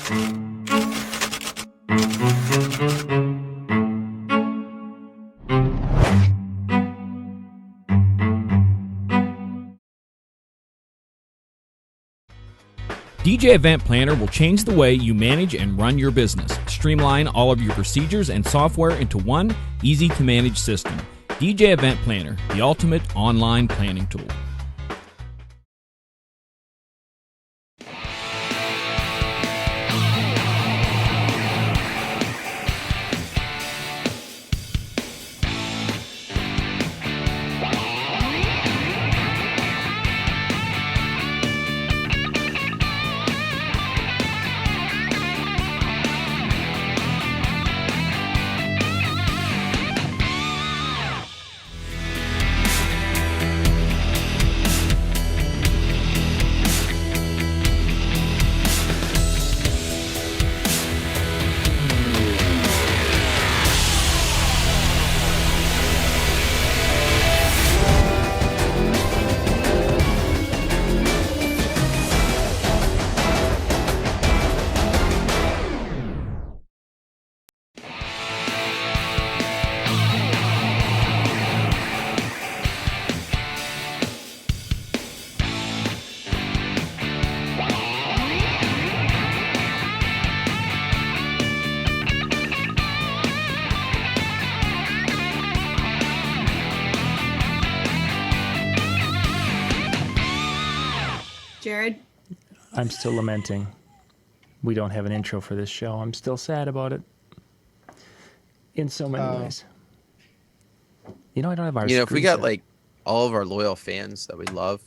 DJ Event Planner will change the way you manage and run your business. Streamline all of your procedures and software into one easy-to-manage system. DJ Event Planner, the ultimate online planning tool. Jared? I'm still lamenting. We don't have an intro for this show. I'm still sad about it. In so many ways. You know, I don't have our if we got like all of our loyal fans that we love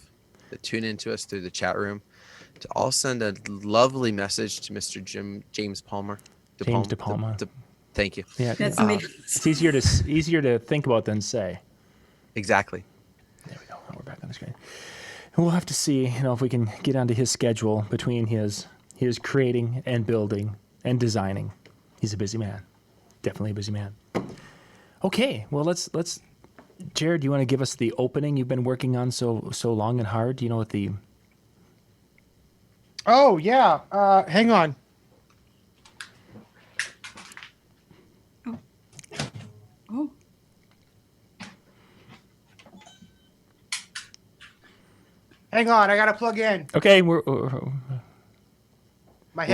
that tune into us through the chat room to all send a lovely message to Mr. James Palmer. James De Palma. Thank you. Yeah, That's it's easier to think about than say. Exactly. There we go. We're back on the screen. And we'll have to see, if we can get onto his schedule between his creating and building and designing. He's a busy man. Definitely a busy man. Okay, well let's Jared, do you want to give us the opening you've been working on so long and hard? Do you know what the Oh yeah. Hang on. Oh. Hang on, I gotta plug in. Okay, We're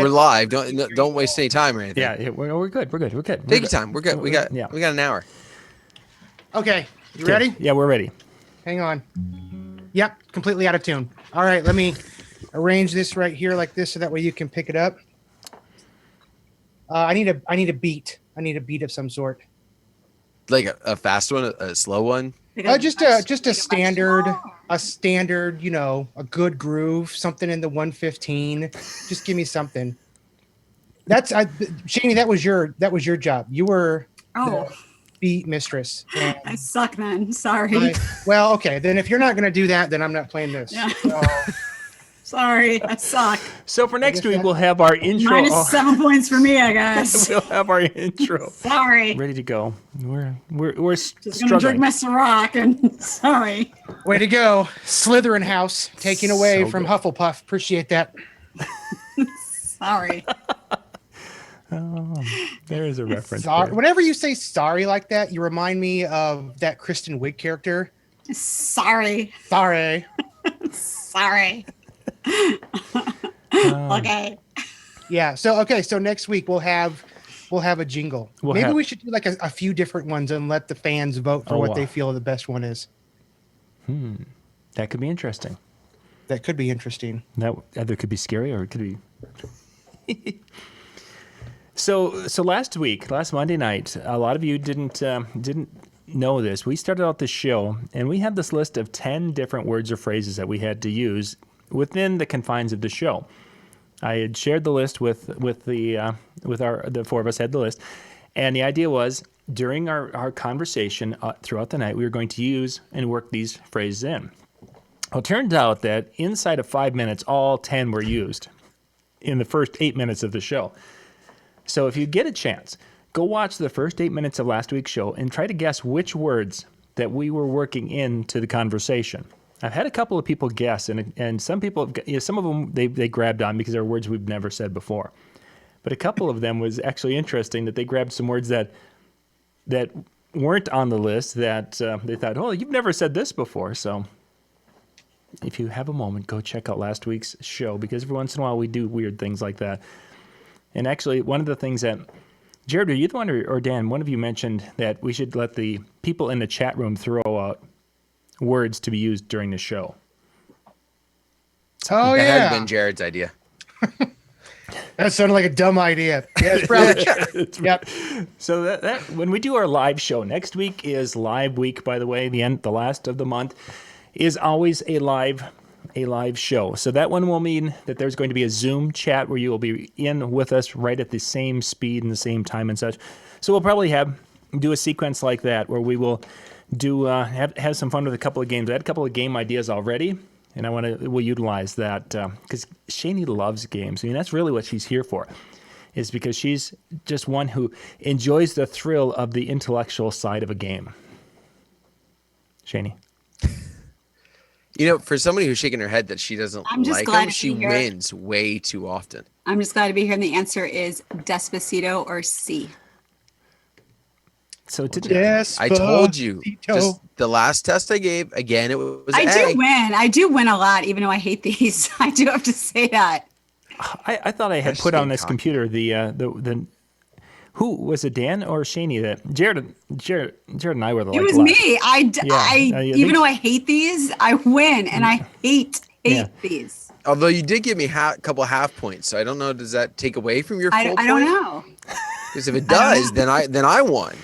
live. Don't waste any time or anything. Yeah, we're good. We're good. Take your time. We're good. We got an hour. Okay, you ready? Yeah, we're ready. Hang on. Yep, completely out of tune. All right, let me arrange this right here like this so that way you can pick it up. I need a beat. I need a beat of some sort. Like a fast one, a slow one. Just a standard, a good groove, something in the 115. Just give me something. Shani, that was your job. You were the beat mistress. I suck, man. Sorry. Well, okay. Then if you're not going to do that, then I'm not playing this. Yeah. So, sorry, I suck. So for next week, we'll have our intro. Minus 7 points for me, I guess. We'll have our intro. Sorry. Ready to go. We're just gonna drink my Ciroc and sorry. Way to go, Slytherin House, taking away from good. Hufflepuff. Appreciate that. Sorry. There is a reference. Whenever you say sorry like that, you remind me of that Kristen Wiig character. Sorry. Sorry. Sorry. Okay. Yeah. So next week we'll have a jingle. Maybe we should do like a few different ones and let the fans vote for what they feel the best one is. That could be interesting. That could be interesting. That either could be scary or it could be. So last Monday night, a lot of you didn't know this. We started out this show and we had this list of 10 different words or phrases that we had to use within the confines of the show. I had shared the list with the four of us had the list, and the idea was during our conversation throughout the night we were going to use and work these phrases in. Well, it turned out that inside of 5 minutes, all 10 were used in the first 8 minutes of the show. So if you get a chance, go watch the first 8 minutes of last week's show and try to guess which words that we were working into the conversation. I've had a couple of people guess, and some people, some of them they grabbed on because they're words we've never said before. But a couple of them was actually interesting that they grabbed some words that weren't on the list that they thought, oh, you've never said this before. So if you have a moment, go check out last week's show, because every once in a while we do weird things like that. And actually, one of the things that, Jared, are you the one or Dan, one of you mentioned that we should let the people in the chat room throw out words to be used during the show. Oh, That yeah. had been Jared's idea. That sounded like a dumb idea. Yeah, it's probably true. Yep. So that when we do our live show, next week is live week, by the way, the last of the month is always a live show. So that one will mean that there's going to be a Zoom chat where you will be in with us right at the same speed and the same time and such. So we'll probably do a sequence like that where we will do have some fun with a couple of games. I had a couple of game ideas already, and we'll utilize that because Shani loves games. I mean, that's really what she's here for, is because she's just one who enjoys the thrill of the intellectual side of a game. Shani. You know, for somebody who's shaking her head that she doesn't like them, she wins way too often. I'm just glad to be here, and the answer is Despacito or C. So I told you, just the last test I gave, again, it was I do win a lot, even though I hate these. I do have to say that. I thought I had put on this computer the who was it, Dan or Shani? That Jared and I were the. It was me. Even though I hate these, I win, and I hate these. Although you did give me a couple half points, so I don't know. Does that take away from your? I don't know. Because if it does, then I won.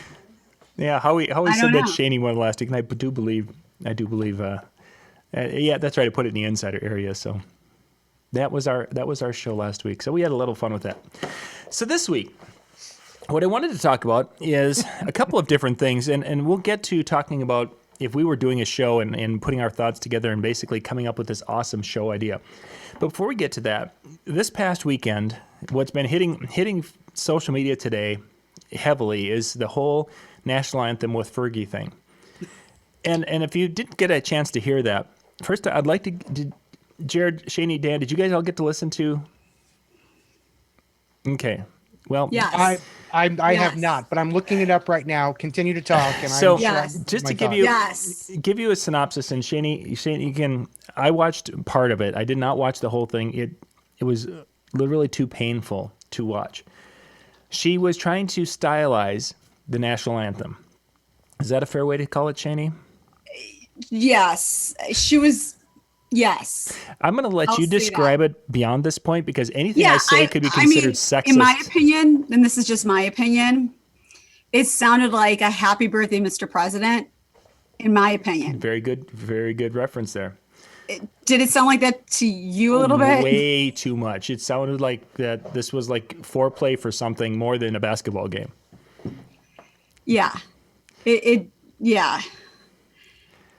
Yeah, Howie said that Shani won last week, and I do believe. Yeah, that's right. I put it in the insider area, so that was our show last week. So we had a little fun with that. So this week, what I wanted to talk about is a couple of different things, and we'll get to talking about if we were doing a show and putting our thoughts together and basically coming up with this awesome show idea. But before we get to that, this past weekend, what's been hitting social media today heavily is the whole national anthem with Fergie thing. And if you didn't get a chance to hear that, first I'd like to Jared, Shani, Dan, did you guys all get to listen to? Okay. Well, yes. I have not, but I'm looking it up right now. Continue to talk. And so I'm just to give you a synopsis, and Shani, you can. I watched part of it. I did not watch the whole thing. It was literally too painful to watch. She was trying to stylize the national anthem. Is that a fair way to call it, Shani? Yes, she was. Yes. I'm going to let you describe it beyond this point, because anything I say could be considered sexist. In my opinion, and this is just my opinion, it sounded like a happy birthday, Mr. President, in my opinion. Very good reference there. Did it sound like that to you a little bit? Way too much. It sounded like that this was like foreplay for something more than a basketball game. Yeah. Yeah.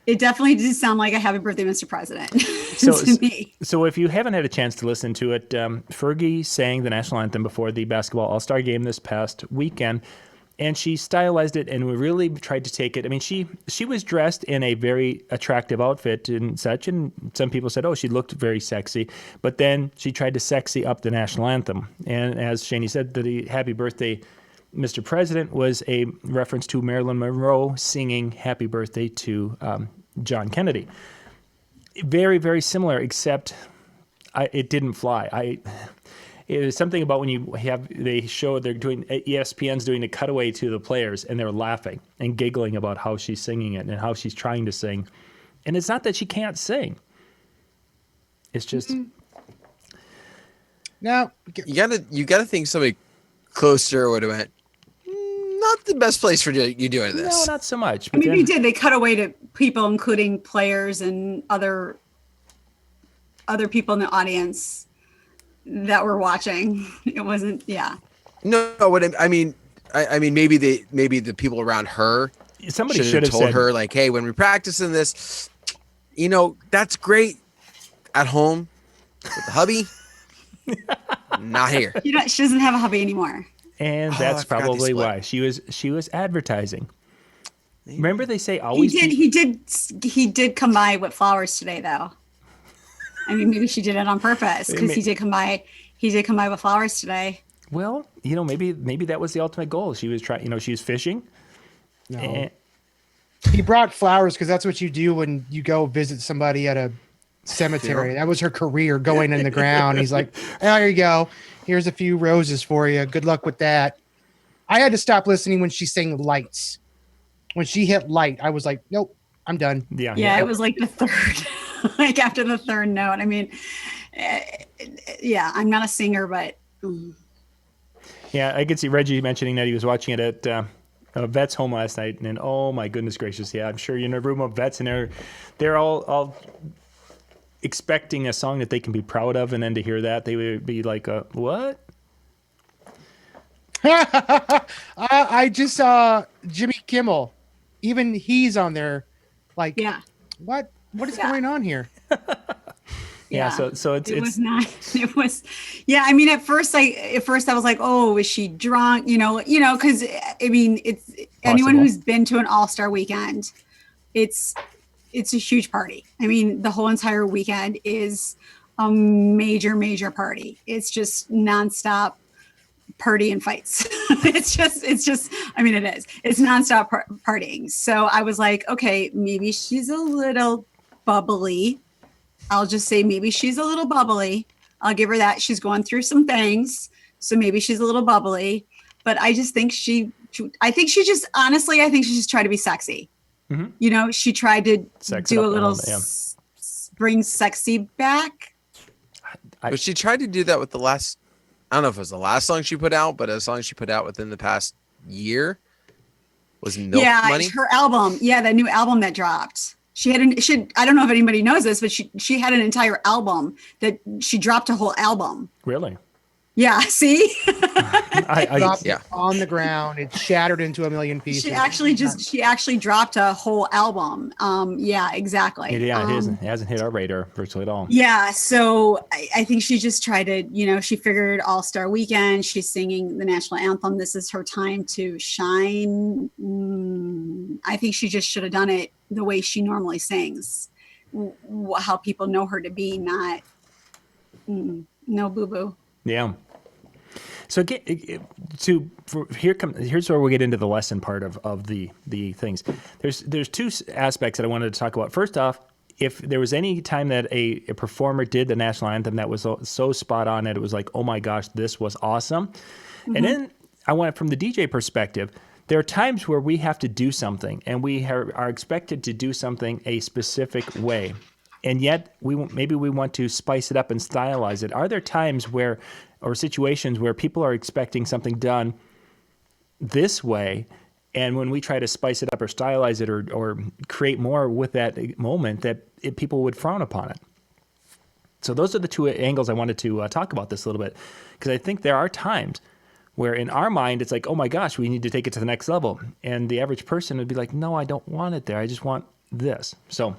It definitely did sound like a happy birthday, Mr. President, to me. So if you haven't had a chance to listen to it, Fergie sang the national anthem before the basketball all-star game this past weekend, and she stylized it and really tried to take it. I mean, she was dressed in a very attractive outfit and such, and some people said, oh, she looked very sexy. But then she tried to sexy up the national anthem. And as Shani said, the happy birthday, Mr. President was a reference to Marilyn Monroe singing happy birthday to John Kennedy. Very, very similar, except it didn't fly. It was something about when ESPN's doing a cutaway to the players, and they're laughing and giggling about how she's singing it and how she's trying to sing. And it's not that she can't sing. It's just... Now, you gotta think somebody closer would have went, not the best place for you doing this. No, not so much. I mean, they cut away to people, including players and other people in the audience that were watching. It wasn't, No, I mean, maybe the people around her. Somebody should have told her, like, hey, when we're practicing this, that's great at home with the hubby. Not here. She doesn't have a hubby anymore. And that's probably why she was advertising. Remember, they say always. He did come by with flowers today, though. I mean, maybe she did it on purpose, because he did come by with flowers today. Well, maybe that was the ultimate goal. She was trying, she was fishing. No. He brought flowers because that's what you do when you go visit somebody at a cemetery. That was her career, going in the ground. He's like, oh, here you go. Here's a few roses for you. Good luck with that. I had to stop listening when she sang Lights. When she hit light, I was like, nope, I'm done. Yeah, it was like the third, like after the third note. I mean, yeah, I'm not a singer, but. Yeah, I could see Reggie mentioning that he was watching it at a vet's home last night, and oh my goodness gracious, yeah, I'm sure in a room of vets, and they're all expecting a song that they can be proud of, and then to hear that, they would be like, what? I just saw Jimmy Kimmel. Even he's on there, like, yeah, what is going on here? Yeah, so it was not. It was, yeah. I mean, at first I was like, oh, is she drunk? Because I mean, it's possible. Anyone who's been to an All-Star weekend, it's a huge party. I mean, the whole entire weekend is a major party. It's just nonstop party and fights. it's just. I mean, it is. It's nonstop partying. So I was like, okay, maybe she's a little bubbly. I'll just say maybe she's a little bubbly. I'll give her that. She's going through some things. So maybe she's a little bubbly. But I just think she just tried to be sexy. Mm-hmm. She tried to do a little bring sexy back. But she tried to do that with the last, I don't know if it was the last song she put out, but a song she put out within the past year was Milk Money. Her album. Yeah, that new album that dropped. I don't know if anybody knows this, but she had an entire album that she dropped a whole album. Really? Yeah. See? I dropped it on the ground. It shattered into a million pieces. She actually dropped a whole album. Yeah, exactly. Yeah, it hasn't hit our radar virtually at all. Yeah. So I think she just tried to, she figured All-Star Weekend, she's singing the national anthem. This is her time to shine. I think she just should have done it the way she normally sings, how people know her to be, not no boo-boo. Yeah. So here's where we get into the lesson part of the things. There's two aspects that I wanted to talk about. First off, if there was any time that a performer did the national anthem that was so spot on that it was like, oh my gosh, this was awesome. Mm-hmm. And then I want it from the DJ perspective. There are times where we have to do something, and we are expected to do something a specific way, and yet maybe we want to spice it up and stylize it. Are there times or situations where people are expecting something done this way, and when we try to spice it up or stylize it or create more with that moment, that people would frown upon it? So those are the two angles I wanted to talk about this a little bit, because I think there are times where in our mind, it's like, oh my gosh, we need to take it to the next level. And the average person would be like, no, I don't want it there. I just want this. So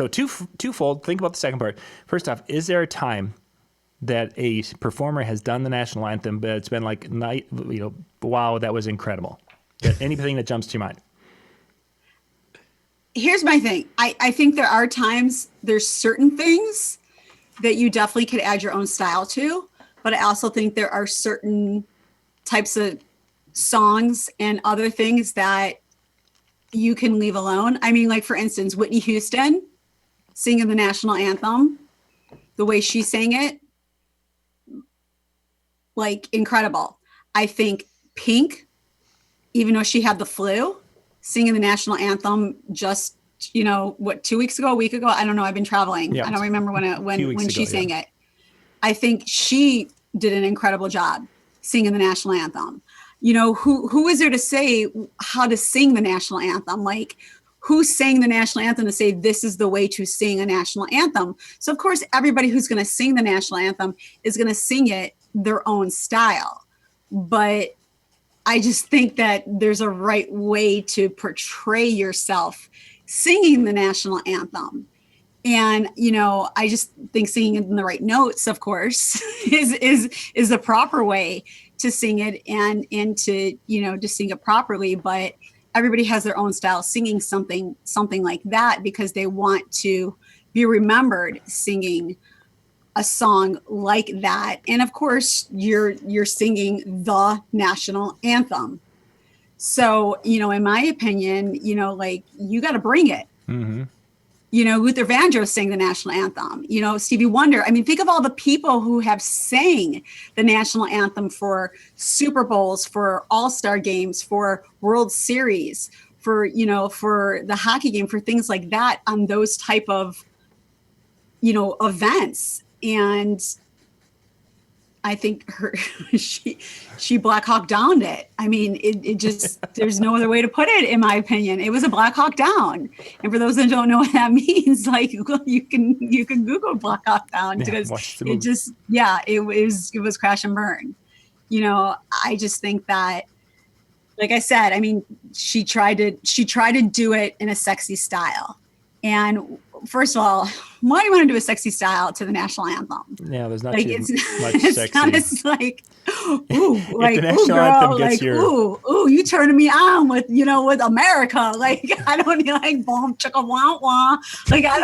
twofold. Think about the second part. First off, is there a time that a performer has done the national anthem, but it's been like, wow, that was incredible? Anything that jumps to your mind? Here's my thing. I think there are times, there's certain things that you definitely could add your own style to. But I also think there are certain types of songs and other things that you can leave alone. I mean, like, for instance, Whitney Houston singing the national anthem, the way she sang it, like, incredible. I think Pink, even though she had the flu, singing the national anthem just, 2 weeks ago, a week ago? I don't know. I've been traveling. Yeah, I don't remember when she sang it. I think she did an incredible job singing the national anthem. Who is there to say how to sing the national anthem? Like, who sang the national anthem to say this is the way to sing a national anthem? So of course, everybody who's going to sing the national anthem is going to sing it their own style. But I just think that there's a right way to portray yourself singing the national anthem. And, I just think singing in the right notes, of course, is the proper way to sing it and to, to sing it properly. But everybody has their own style singing something like that because they want to be remembered singing a song like that. And of course, you're singing the national anthem. So, in my opinion, like, you got to bring it. Mm-hmm. Luther Vandross sang the national anthem. Stevie Wonder. I mean, think of all the people who have sang the national anthem for Super Bowls, for All-Star games, for World Series, for the hockey game, for things like that, on those type of, events. And I think she Black Hawk downed it. I mean, it just, there's no other way to put it, in my opinion. It was a Black Hawk down. And for those that don't know what that means, like, you can Google Black Hawk down, because it just, it was crash and burn. I just think that, like I said, I mean, she tried to do it in a sexy style. And first of all, why do you want to do a sexy style to the national anthem? Yeah, there's not like, too much it's sexy. It's like, ooh, like, the ooh, girl, like, your... ooh, you turning me on with, with America. Like, I don't like boom, chicka, wah, wah. Like, I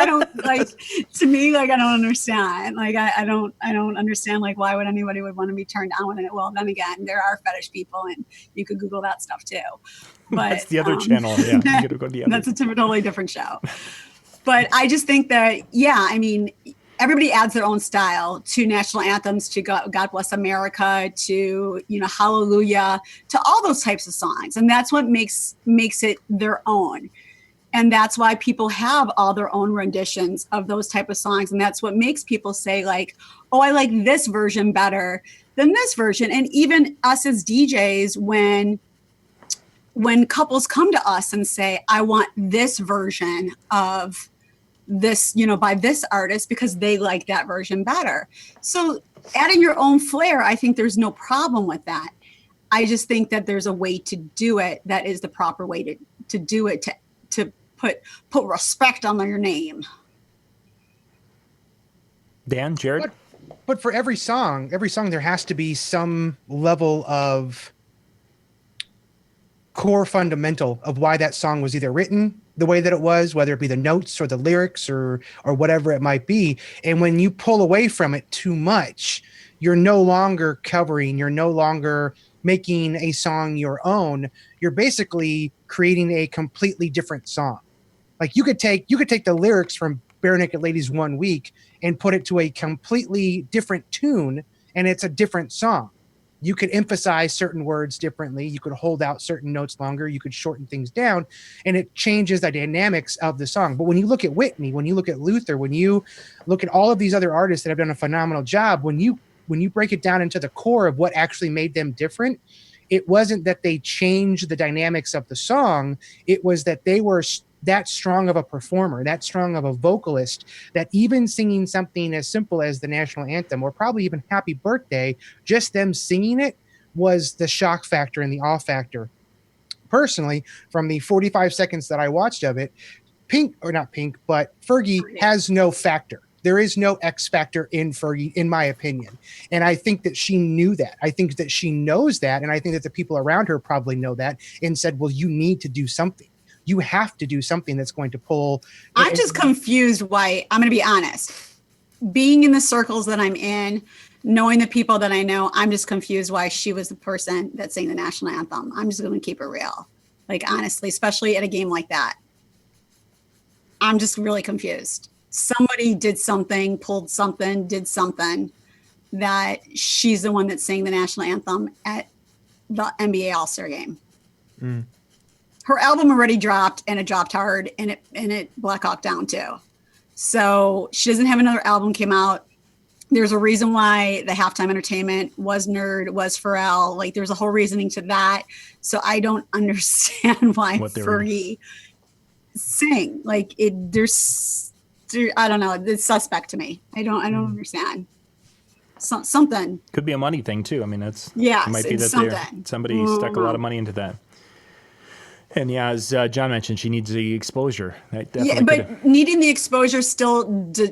don't like, to me, like, I don't understand. Like, I don't understand, like, why would anybody would want to be turned on with it? Well, then again, there are fetish people, and you could Google that stuff too. But that's the other channel. Yeah, you gotta go to the other. That's a totally different show. But I just think that, I mean, everybody adds their own style to national anthems, to God Bless America, to, Hallelujah, to all those types of songs. And that's what makes it their own. And that's why people have all their own renditions of those type of songs. And that's what makes people say, like, oh, I like this version better than this version. And even us as DJs, when couples come to us and say, I want this version of this, by this artist, because they like that version better. So adding your own flair, I think there's no problem with that. I just think that there's a way to do it that is the proper way to do it, to put respect on your name. Dan, Jared? But for every song, there has to be some level of core fundamental of why that song was either written the way that it was, whether it be the notes or the lyrics or whatever it might be. And when you pull away from it too much, you're no longer covering, you're no longer making a song your own. You're basically creating a completely different song. Like, you could take the lyrics from Bare Naked Ladies 1 Week and put it to a completely different tune, and it's a different song. You could emphasize certain words differently. You could hold out certain notes longer. You could shorten things down, and it changes the dynamics of the song. But when you look at Whitney, when you look at Luther, when you look at all of these other artists that have done a phenomenal job, when you break it down into the core of what actually made them different, it wasn't that they changed the dynamics of the song. It was that they were that strong of a performer, that strong of a vocalist, that even singing something as simple as the national anthem, or probably even Happy Birthday, just them singing it was the shock factor and the awe factor. Personally, from the 45 seconds that I watched of it, Fergie has no factor. There is no X factor in Fergie, in my opinion. And I think that she knew that. I think that she knows that. And I think that the people around her probably know that and said, well, you need to do something. You have to do something that's going to pull. I'm just confused why. I'm going to be honest. Being in the circles that I'm in, knowing the people that I know, I'm just confused why she was the person that sang the national anthem. I'm just going to keep it real. Like, honestly, especially at a game like that. I'm just really confused. Somebody did something, pulled something, did something that she's the one that sang the national anthem at the NBA All-Star game. Mm. Her album already dropped, and it dropped hard, and it Black Hawk down too. So she doesn't have another album came out. There's a reason why the halftime entertainment was Nerd, was Pharrell. Like, there's a whole reasoning to that. So I don't understand why Fergie sing. Like, I don't know. It's suspect to me. I don't understand. Something could be a money thing too. I mean, it might be that somebody stuck a lot of money into that. And yeah, as John mentioned, she needs the exposure. Needing the exposure still,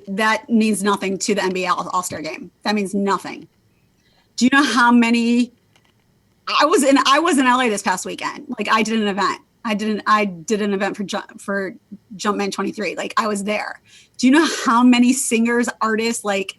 that means nothing to the NBA All-Star game. That means nothing. Do you know how many? I was in LA this past weekend. Like, I did an event, I did an event for Jumpman 23. Like I was there. Do you know how many singers, artists, like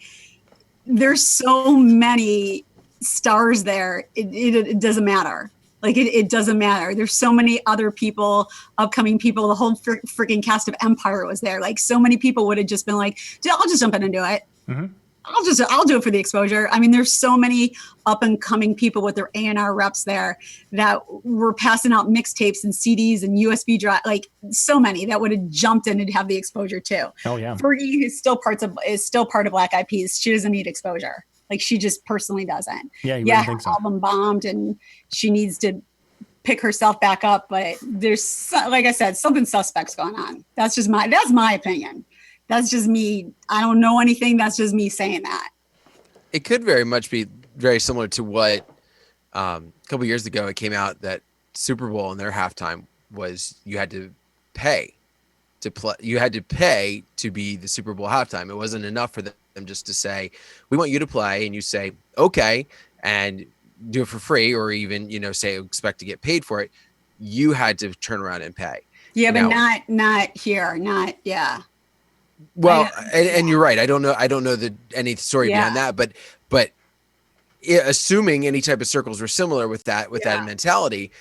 there's so many stars there. It doesn't matter. Like it doesn't matter. There's so many other people, upcoming people. The whole freaking cast of Empire was there. Like so many people would have just been like, dude, I'll just jump in and do it. Mm-hmm. I'll do it for the exposure. I mean, there's so many up and coming people with their A&R reps there that were passing out mixtapes and CDs and USB drive, like so many that would have jumped in and have the exposure too. Oh yeah. Fergie is still part of Black Eyed Peas. She doesn't need exposure. Like she just personally doesn't. Yeah, her album bombed and she needs to pick herself back up. But there's, like I said, something suspect's going on. That's my opinion. That's just me. I don't know anything. That's just me saying that. It could very much be very similar to what a couple years ago it came out that Super Bowl in their halftime was you had to pay to play. You had to pay to be the Super Bowl halftime. It wasn't enough for them just to say, we want you to play, and you say, okay, and do it for free, or even, say expect to get paid for it. You had to turn around and pay. Yeah, but not here. Not, yeah. Well, and you're right. I don't know any story beyond that, but assuming any type of circles were similar with that mentality,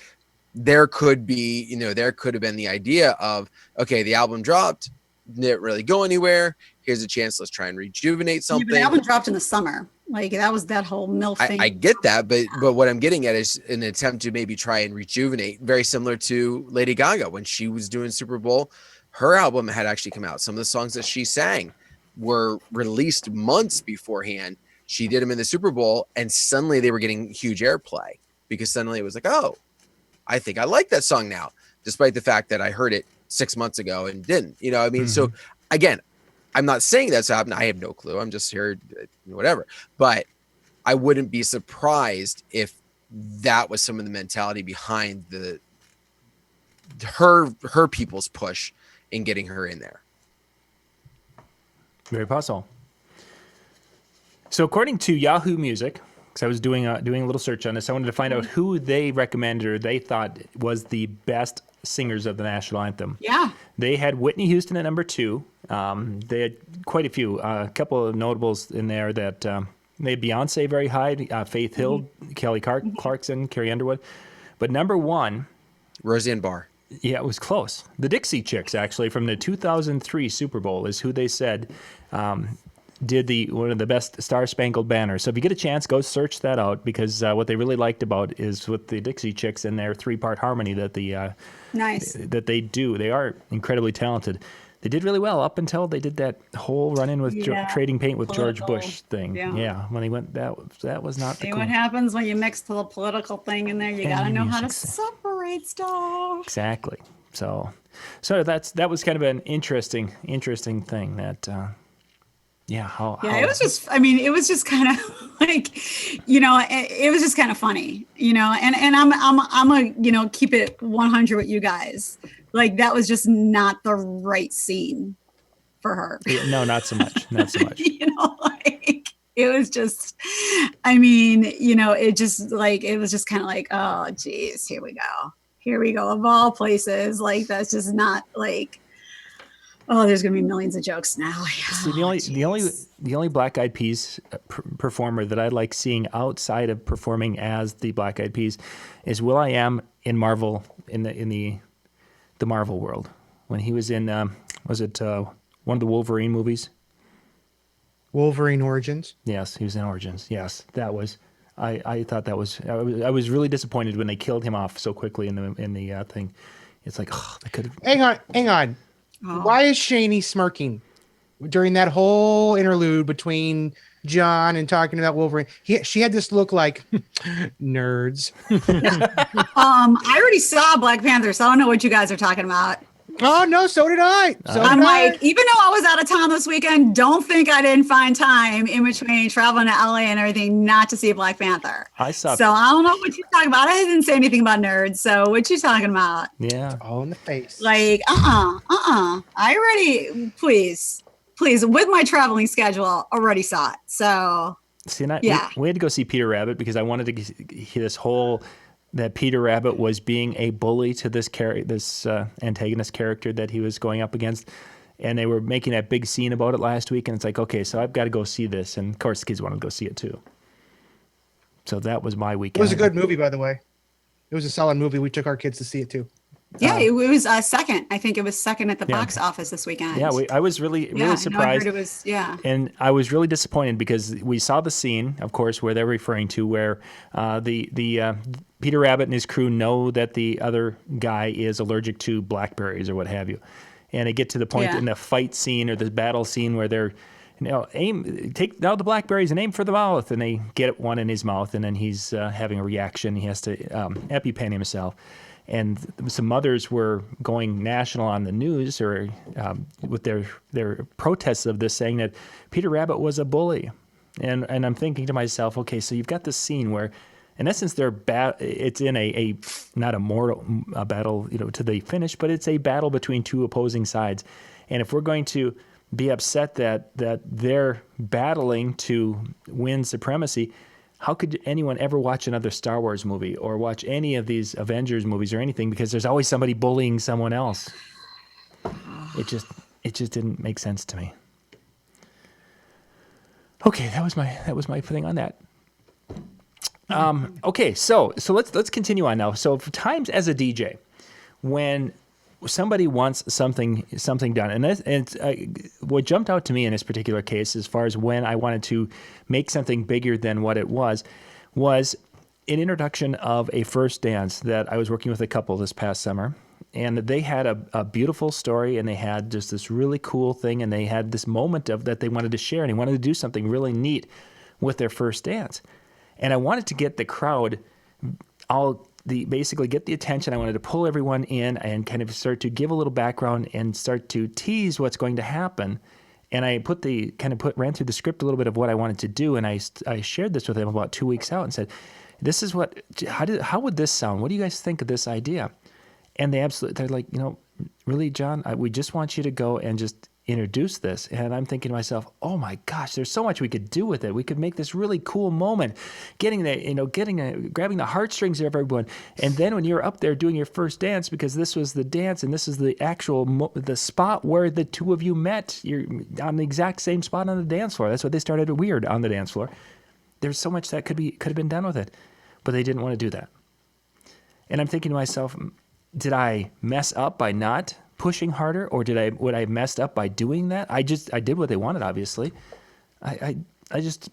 there could have been the idea of, okay, the album dropped, didn't really go anywhere. Here's a chance. Let's try and rejuvenate something. Yeah, but the album dropped in the summer. Like that was that whole MILF thing. I get that, but what I'm getting at is an attempt to maybe try and rejuvenate, very similar to Lady Gaga when she was doing Super Bowl. Her album had actually come out. Some of the songs that she sang were released months beforehand. She did them in the Super Bowl, and suddenly they were getting huge airplay because suddenly it was like, oh, I think I like that song now, despite the fact that I heard it 6 months ago and didn't. So again, I'm not saying that's happened. I have no clue. I'm just here, whatever. But I wouldn't be surprised if that was some of the mentality behind her people's push in getting her in there. Very possible. So according to Yahoo Music, because I was doing a little search on this, I wanted to find out who they recommended or they thought was the best singers of the national anthem. Yeah. They had Whitney Houston at number 2. They had quite a few, a couple of notables in there that they had Beyonce very high, Faith Hill, Kelly Clarkson, Carrie Underwood. But number 1, Roseanne Barr. Yeah, it was close. The Dixie Chicks, actually, from the 2003 Super Bowl is who they said did one of the best Star Spangled Banner. So if you get a chance, go search that out, because what they really liked about is with the Dixie Chicks and their 3-part harmony that that they do. They are incredibly talented. They did really well up until they did that whole run-in with trading paint with George Bush thing. Yeah, when they went, that was not the cool. What happens when you mix the political thing in there? You got to know how to separate stuff. Exactly. So that was kind of an interesting thing that. It was just, it was just kind of like, it was just kind of funny, and I'm a, keep it 100 with you guys. Like that was just not the right scene for her. Yeah, no, not so much. It was just, it just like, it was just kind of like, oh geez, here we go. Of all places, like, that's just not like, oh, there's going to be millions of jokes now. See, the only Black Eyed Peas performer that I like seeing outside of performing as the Black Eyed Peas is will.i.am in Marvel, in the Marvel world. When he was in, was it one of the Wolverine movies? Wolverine Origins? Yes, he was in Origins. Yes, that was. I thought that was. I was really disappointed when they killed him off so quickly in the thing. It's like, oh, they could have. Hang on. Oh. Why is Shani smirking during that whole interlude between John and talking about Wolverine? She had this look like nerds. I already saw Black Panther, so I don't know what you guys are talking about. Oh no, so did I. I'm like, even though I was out of town this weekend, don't think I didn't find time in between traveling to LA and everything not to see Black Panther. So I don't know what you're talking about. I didn't say anything about nerds. So what you talking about? Yeah, all in the face. Like, I already, please, with my traveling schedule, already saw it. So see, we had to go see Peter Rabbit because I wanted to hear this whole that Peter Rabbit was being a bully to this antagonist character that he was going up against. And they were making that big scene about it last week. And it's like, okay, so I've got to go see this. And of course, the kids wanted to go see it too. So that was my weekend. It was a good movie, by the way. It was a solid movie. We took our kids to see it too. Yeah, it was second. I think it was second at the box office this weekend. Yeah, I was really surprised. I heard it was, And I was really disappointed because we saw the scene, of course, where they're referring to where the Peter Rabbit and his crew know that the other guy is allergic to blackberries or what have you. And they get to the point in the fight scene or the battle scene where they're, take now the blackberries and aim for the mouth. And they get one in his mouth, and then he's having a reaction. He has to EpiPen himself. And some mothers were going national on the news or with their protests of this, saying that Peter Rabbit was a bully. And I'm thinking to myself, okay, so you've got this scene where, in essence, it's in a not a mortal battle, to the finish, but it's a battle between two opposing sides. And if we're going to be upset that they're battling to win supremacy, how could anyone ever watch another Star Wars movie or watch any of these Avengers movies or anything? Because there's always somebody bullying someone else. It just didn't make sense to me. Okay, that was my thing on that. Okay, so let's continue on now. So for times as a DJ, when somebody wants something done, and what jumped out to me in this particular case, as far as when I wanted to make something bigger than what it was an introduction of a first dance that I was working with a couple this past summer, and they had a beautiful story, and they had just this really cool thing, and they had this moment of that they wanted to share, and they wanted to do something really neat with their first dance, and I wanted to get the crowd basically get the attention. I wanted to pull everyone in and kind of start to give a little background and start to tease what's going to happen. And I ran through the script a little bit of what I wanted to do, and I shared this with them about 2 weeks out and said, "This is how would this sound? What do you guys think of this idea?" And they're like, really, John, we just want you to go and just introduce this. And I'm thinking to myself, oh my gosh, there's so much we could do with it. We could make this really cool moment, grabbing the heartstrings of everyone. And then when you're up there doing your first dance, because this was the dance and this is the actual the spot where the two of you met, you're on the exact same spot on the dance floor. That's what they started weird on the dance floor. There's so much that could have been done with it, but they didn't want to do that. And I'm thinking to myself, did I mess up by not pushing harder, or would I messed up by doing that? I did what they wanted, obviously. I just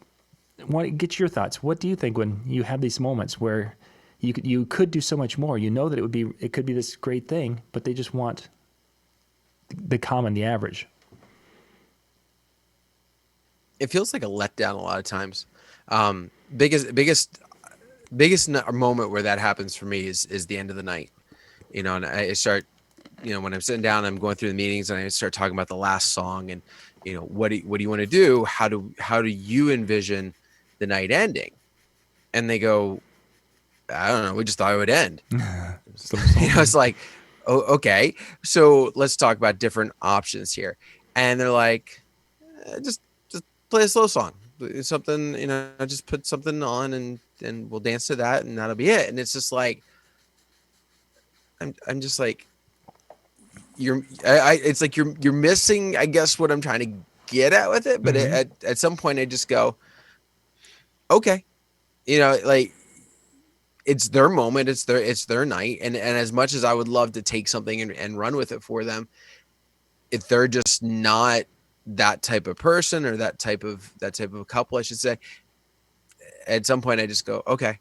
want to get your thoughts. What do you think when you have these moments where you could do so much more? You know that it could be this great thing, but they just want the average. It feels like a letdown a lot of times. Biggest moment where that happens for me is the end of the night. And I start, when I'm sitting down, I'm going through the meetings, and I start talking about the last song, and what do you want to do? How do you envision the night ending? And they go, I don't know. We just thought it would end. It's like, oh, okay. So let's talk about different options here. And they're like, just play a slow song, something, just put something on, and we'll dance to that, and that'll be it. And it's just like, I'm just like, it's like you're missing, I guess, what I'm trying to get at with it. But at some point I just go, okay, like, it's their moment, it's their night. And as much as I would love to take something and run with it for them, if they're just not that type of person, or that type of couple, I should say, at some point I just go, okay.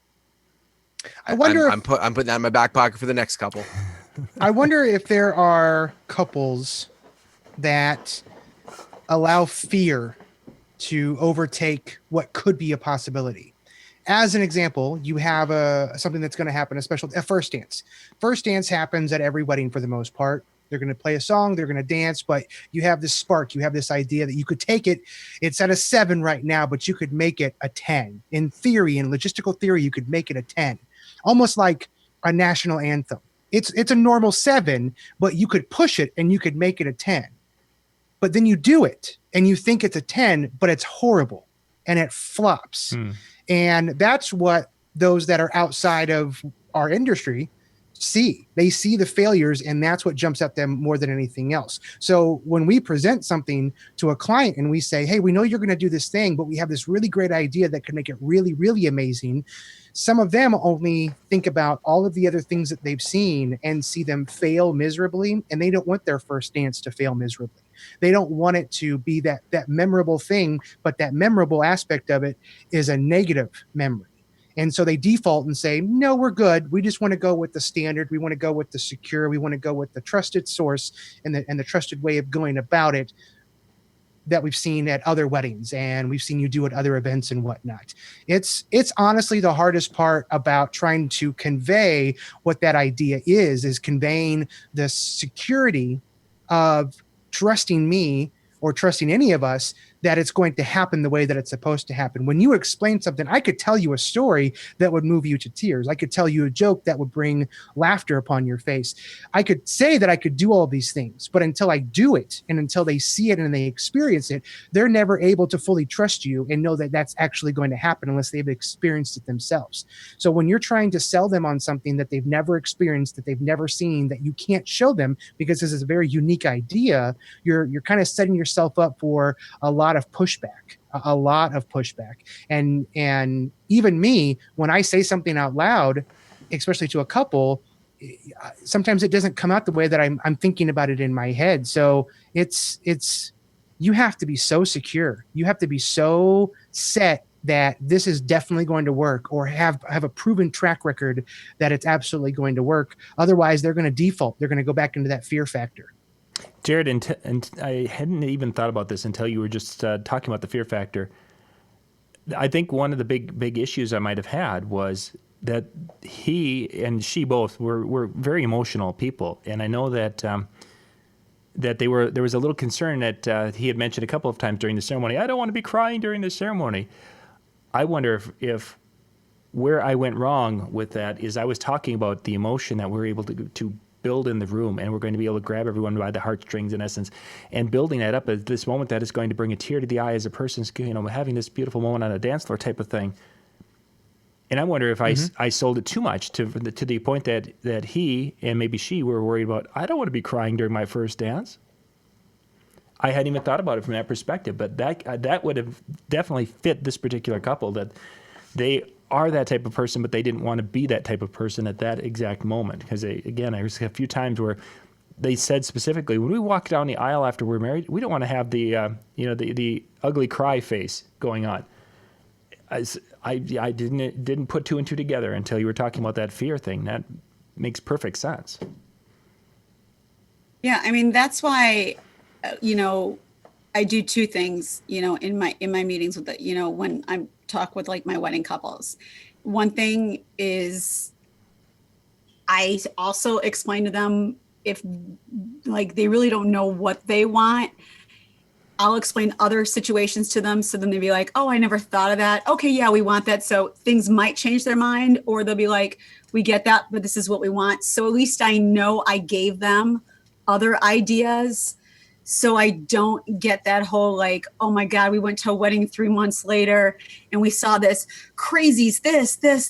I wonder I'm putting that in my back pocket for the next couple. I wonder if there are couples that allow fear to overtake what could be a possibility. As an example, you have something that's going to happen, a first dance. First dance happens at every wedding for the most part. They're going to play a song, they're going to dance, but you have this spark, you have this idea that you could take it. It's at a 7 right now, but you could make it a 10. In theory, in logistical theory, you could make it a 10. Almost like a national anthem. It's a normal 7, but you could push it and you could make it a 10. But then you do it and you think it's a 10, but it's horrible and it flops. And that's what those that are outside of our industry see. They see the failures, and that's what jumps at them more than anything else. So when we present something to a client and we say, hey, we know you're going to do this thing, but we have this really great idea that could make it really, really amazing. Some of them only think about all of the other things that they've seen and see them fail miserably, and they don't want their first dance to fail miserably. They don't want it to be that memorable thing, but that memorable aspect of it is a negative memory. And so they default and say, no, we're good. We just want to go with the standard. We want to go with the secure. We want to go with the trusted source and the trusted way of going about it that we've seen at other weddings and we've seen you do at other events and whatnot. It's honestly the hardest part about trying to convey what that idea is conveying the security of trusting me or trusting any of us that it's going to happen the way that it's supposed to happen. When you explain something, I could tell you a story that would move you to tears. I could tell you a joke that would bring laughter upon your face. I could say that I could do all these things, but until I do it and until they see it and they experience it, they're never able to fully trust you and know that that's actually going to happen unless they've experienced it themselves. So when you're trying to sell them on something that they've never experienced, that they've never seen, that you can't show them because this is a very unique idea, you're kind of setting yourself up for a lot of pushback. And even me, when I say something out loud, especially to a couple, sometimes it doesn't come out the way that I'm thinking about it in my head. So it's you have to be so secure. You have to be so set that this is definitely going to work, or have a proven track record that it's absolutely going to work. Otherwise, they're going to default. They're going to go back into that fear factor. Jared, and I hadn't even thought about this until you were just talking about the fear factor. I think one of the big issues I might have had was that he and she both were very emotional people, and I know that that there was a little concern that he had mentioned a couple of times during the ceremony. I don't want to be crying during the ceremony. I wonder if where I went wrong with that is I was talking about the emotion that we're able to build in the room, and we're going to be able to grab everyone by the heartstrings in essence, and building that up at this moment that is going to bring a tear to the eye as a person's, having this beautiful moment on a dance floor type of thing. And I wonder if I sold it too much to the point that he and maybe she were worried about, I don't want to be crying during my first dance. I hadn't even thought about it from that perspective, but that would have definitely fit this particular couple, that they are that type of person, but they didn't want to be that type of person at that exact moment. Because I was a few times where they said specifically, when we walk down the aisle after we're married, we don't want to have the ugly cry face going on. I didn't put two and two together until you were talking about that fear thing. That makes perfect sense. Yeah, I mean, that's why, I do two things, in my meetings with when I talk with like my wedding couples. One thing is I also explain to them, if like they really don't know what they want, I'll explain other situations to them. So then they'd be like, oh, I never thought of that. Okay, yeah, we want that. So things might change their mind, or they'll be like, we get that, but this is what we want. So at least I know I gave them other ideas. So I don't get that whole like, oh my God, we went to a wedding 3 months later and we saw this crazies,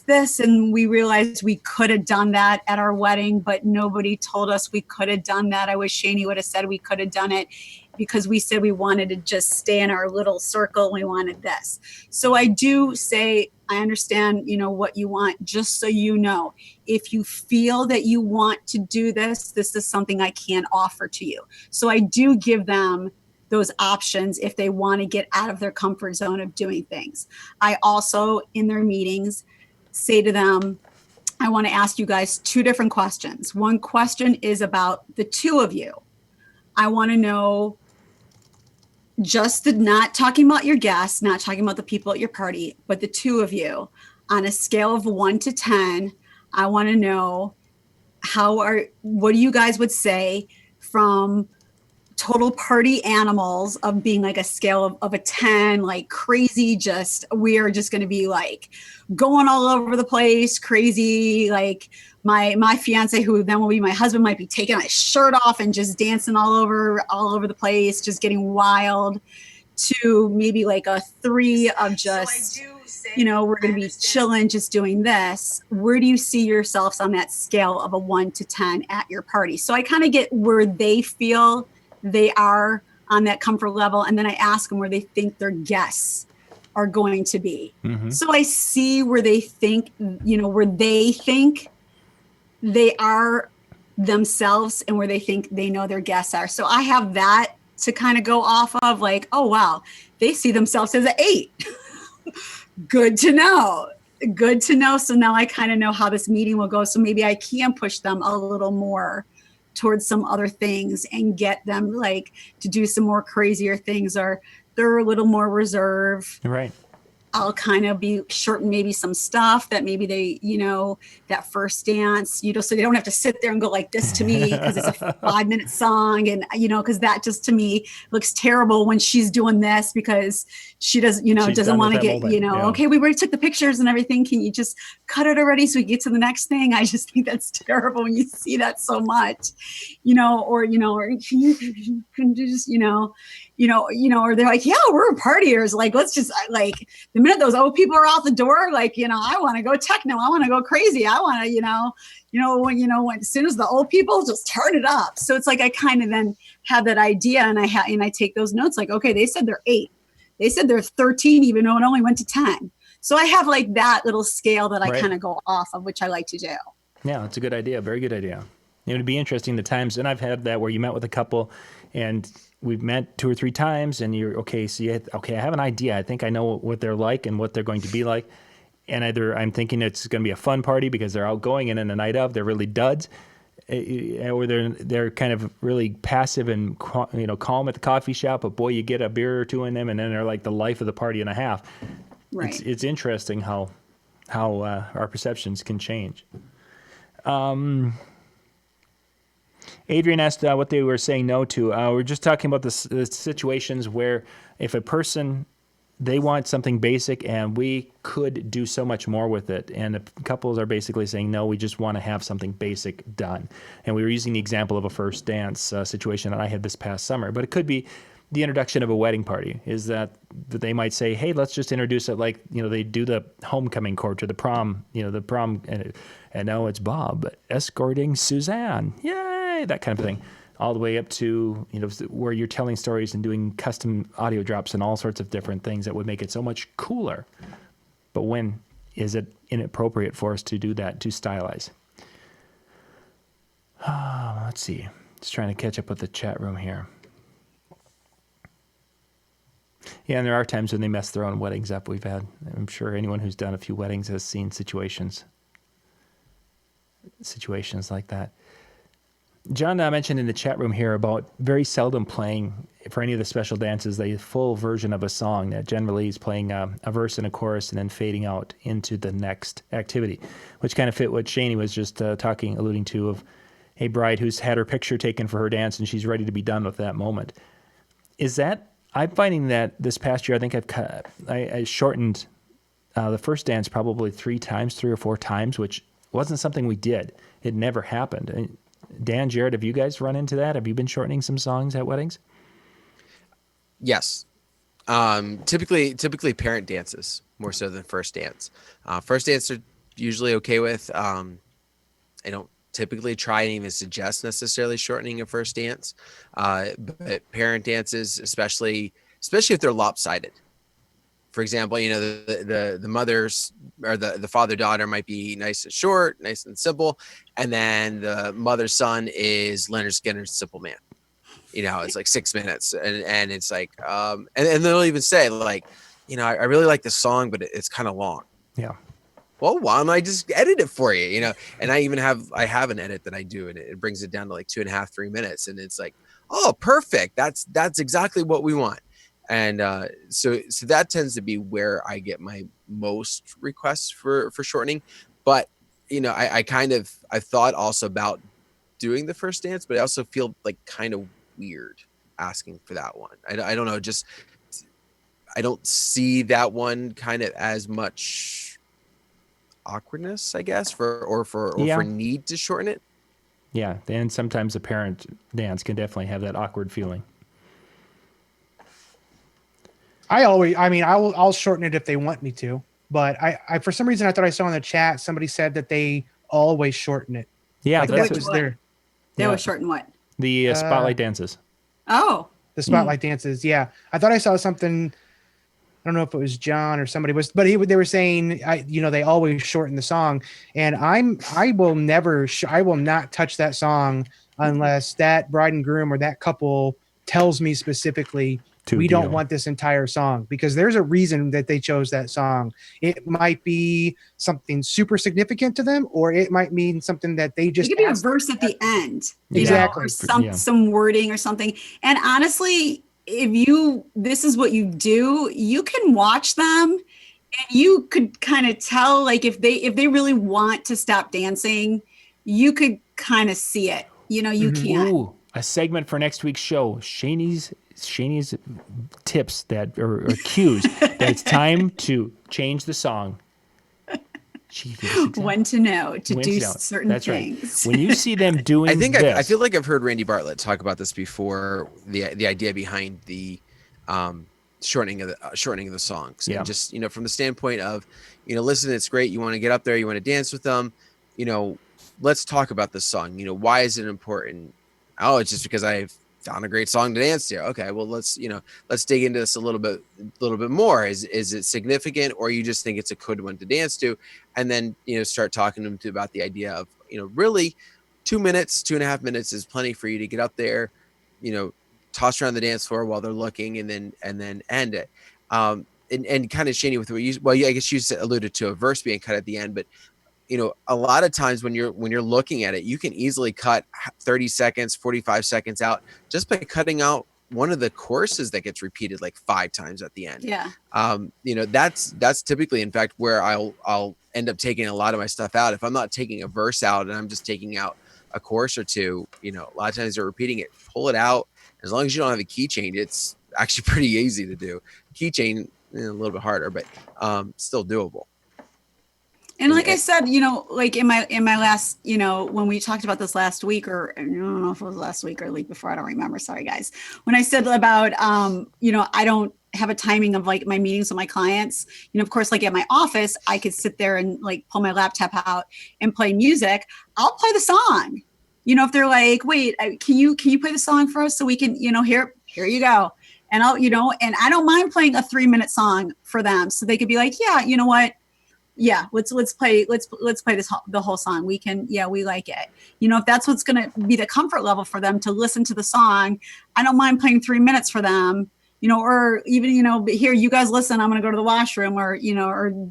this, and we realized we could have done that at our wedding, but nobody told us we could have done that. I wish Shani would have said we could have done it, because we said we wanted to just stay in our little circle and we wanted this. So I do say, I understand, what you want, just so you know, if you feel that you want to do this, this is something I can offer to you. So I do give them those options if they want to get out of their comfort zone of doing things. I also, in their meetings, say to them, I want to ask you guys 2 different questions. One question is about the 2 of you. I want to know, not talking about your guests, not talking about the people at your party, but the 2 of you, on a scale of 1 to 10, I want to know what do you guys would say from total party animals, of being like a scale of a 10, like crazy, we are just going to be like going all over the place, crazy, like my fiance, who then will be my husband, might be taking my shirt off and just dancing all over the place, just getting wild, to maybe like a 3 of just we're going to be chilling, just doing this. Where do you see yourselves on that scale of a 1 to 10 at your party? So I kind of get where they feel they are on that comfort level. And then I ask them where they think their guests are going to be. Mm-hmm. So I see where they think, where they think they are themselves and where they think they know their guests are. So I have that to kind of go off of, like, oh, wow, they see themselves as an 8. Good to know. Good to know. So now I kind of know how this meeting will go. So maybe I can push them a little more towards some other things and get them like to do some more crazier things, or they're a little more reserved. Right. I'll kind of be shorten maybe some stuff that maybe they, that first dance, so they don't have to sit there and go like this to me because it's a 5-minute song. And, because that just to me looks terrible when she's doing this because she doesn't, doesn't want to get, okay, we already took the pictures and everything. Can you just cut it already so we get to the next thing? I just think that's terrible when you see that so much, or can you just, or they're like, yeah, we're partiers. Like, let's just like the minute those old people are out the door, like, I want to go techno. I want to go crazy. I want to, when as soon as the old people just turn it up. So it's like, I kind of then have that idea and I take those notes like, okay, they said they're 8. They said they're 13, even though it only went to 10. So I have like that little scale that I kind of go off of, which I like to do. Yeah, that's a good idea. Very good idea. It would be interesting the times, and I've had that where you met with a couple and we've met 2 or 3 times and you're okay. So I have an idea. I think I know what they're like and what they're going to be like. And either I'm thinking it's going to be a fun party because they're outgoing and in the night of, they're really duds, or they're kind of really passive and calm at the coffee shop, but boy, you get a beer or 2 in them and then they're like the life of the party and a half. Right. It's interesting how our perceptions can change. Adrian asked what they were saying no to. We're just talking about the situations where if a person, they want something basic and we could do so much more with it. And the couples are basically saying, no, we just want to have something basic done. And we were using the example of a first dance situation that I had this past summer. But it could be the introduction of a wedding party, is that they might say, hey, let's just introduce it like, they do the homecoming court or the prom, and now it's Bob escorting Suzanne. Yay! That kind of thing. All the way up to, where you're telling stories and doing custom audio drops and all sorts of different things that would make it so much cooler. But when is it inappropriate for us to do that, to stylize? Let's see. Just trying to catch up with the chat room here. Yeah, and there are times when they mess their own weddings up. I'm sure anyone who's done a few weddings has seen situations like that. John mentioned in the chat room here about very seldom playing for any of the special dances the full version of a song. That generally is playing a verse and a chorus and then fading out into the next activity, which kind of fit what Shani was just alluding to of a bride who's had her picture taken for her dance and she's ready to be done with that moment. I'm finding that this past year, I think I shortened the first dance probably 3 or 4 times, which wasn't something we did. It never happened. Dan, Jared, have you guys run into that? Have you been shortening some songs at weddings? Yes. Typically parent dances more so than first dance. First dance are usually okay with. I don't typically try and even suggest necessarily shortening a first dance. But parent dances, especially if they're lopsided. For example, the mothers or the father-daughter might be nice and short, nice and simple. And then the mother-son is Leonard Skinner's Simple Man. It's like 6 minutes. And it's like, and they'll even say like, I really like this song, but it's kind of long. Yeah. Well, why don't I just edit it for you? And I have an edit that I do, and it brings it down to like 2.5, 3 minutes. And it's like, oh, perfect. That's exactly what we want. And so that tends to be where I get my most requests for shortening. But, I thought also about doing the first dance, but I also feel like kind of weird asking for that one. I don't know, just I don't see that one kind of as much awkwardness, I guess, for need to shorten it. Yeah, and sometimes a parent dance can definitely have that awkward feeling. I'll shorten it if they want me to. But I for some reason I thought I saw in the chat somebody said that they always shorten it. Yeah, Like that's that was what, their They Yeah. were short and what? the spotlight dances. Oh, the spotlight dances. Yeah, I thought I saw something. I don't know if it was John or somebody was, but they were saying, they always shorten the song, and I will never, I will not touch that song unless that bride and groom or that couple tells me specifically we don't want this entire song, because there's a reason that they chose that song. It might be something super significant to them, or it might mean something that they it just could be a asked. verse at the end, Exactly. or some wording or something. And honestly, if this is what you do, you can watch them and you could kind of tell, like if they really want to stop dancing, you could kind of see it. You can't. Ooh, a segment for next week's show. Shaney's tips or cues that it's time to change the song. When to know to do certain That's things. Right. When you see them doing I feel like I've heard Randy Bartlett talk about this before, the idea behind the shortening of the songs. Yeah. And just, from the standpoint of, listen, it's great. You want to get up there, you want to dance with them, let's talk about this song. Why is it important? Oh, it's just because I've found a great song to dance to. Okay, well, let's dig into this a little bit more. Is it significant, or you just think it's a good one to dance to? And then, start talking to them about the idea of, really 2.5 minutes is plenty for you to get up there, toss around the dance floor while they're looking, and then end it. And kind of Shani with what I guess you alluded to a verse being cut at the end, but a lot of times when you're looking at it, you can easily cut 30 seconds, 45 seconds out just by cutting out one of the choruses that gets repeated like 5 times at the end. Yeah. That's typically, in fact, where I'll end up taking a lot of my stuff out. If I'm not taking a verse out and I'm just taking out a chorus or two, a lot of times they're repeating it, pull it out. As long as you don't have a key change, it's actually pretty easy to do. Key change, a little bit harder, but still doable. And like I said, like in my last, when we talked about this last week, or I don't know if it was last week or the week before, I don't remember. Sorry, guys. When I said about, I don't have a timing of like my meetings with my clients, of course, like at my office, I could sit there and like pull my laptop out and play music. I'll play the song. If they're like, wait, can you play the song for us so we can, here you go. And I'll, and I don't mind playing a 3-minute song for them. So they could be like, yeah, you know what? Yeah, let's play the whole song. We can, we like it. If that's what's going to be the comfort level for them to listen to the song, I don't mind playing 3 minutes for them, or even, but here, you guys listen, I'm going to go to the washroom, or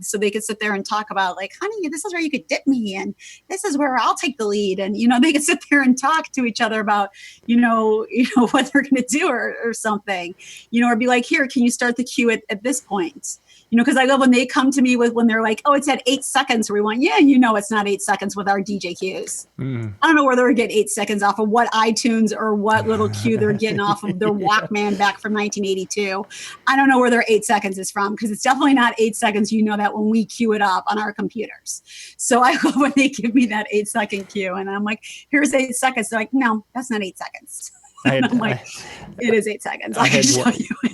so they could sit there and talk about like, honey, this is where you could dip me, and this is where I'll take the lead. And, they could sit there and talk to each other about, what they're going to do or something, or be like, here, can you start the cue at this point? Because I love when they come to me when they're like, oh, it's at 8 seconds. We want, it's not 8 seconds with our DJ cues. I don't know where they're getting 8 seconds off of what iTunes or what little cue they're getting off of their Walkman back from 1982. I don't know where their 8 seconds is from, because it's definitely not 8 seconds. That when we cue it up on our computers. So I love when they give me that 8-second cue, and I'm like, here's 8 seconds. They're like, no, that's not 8 seconds. I'm like, it is 8 seconds.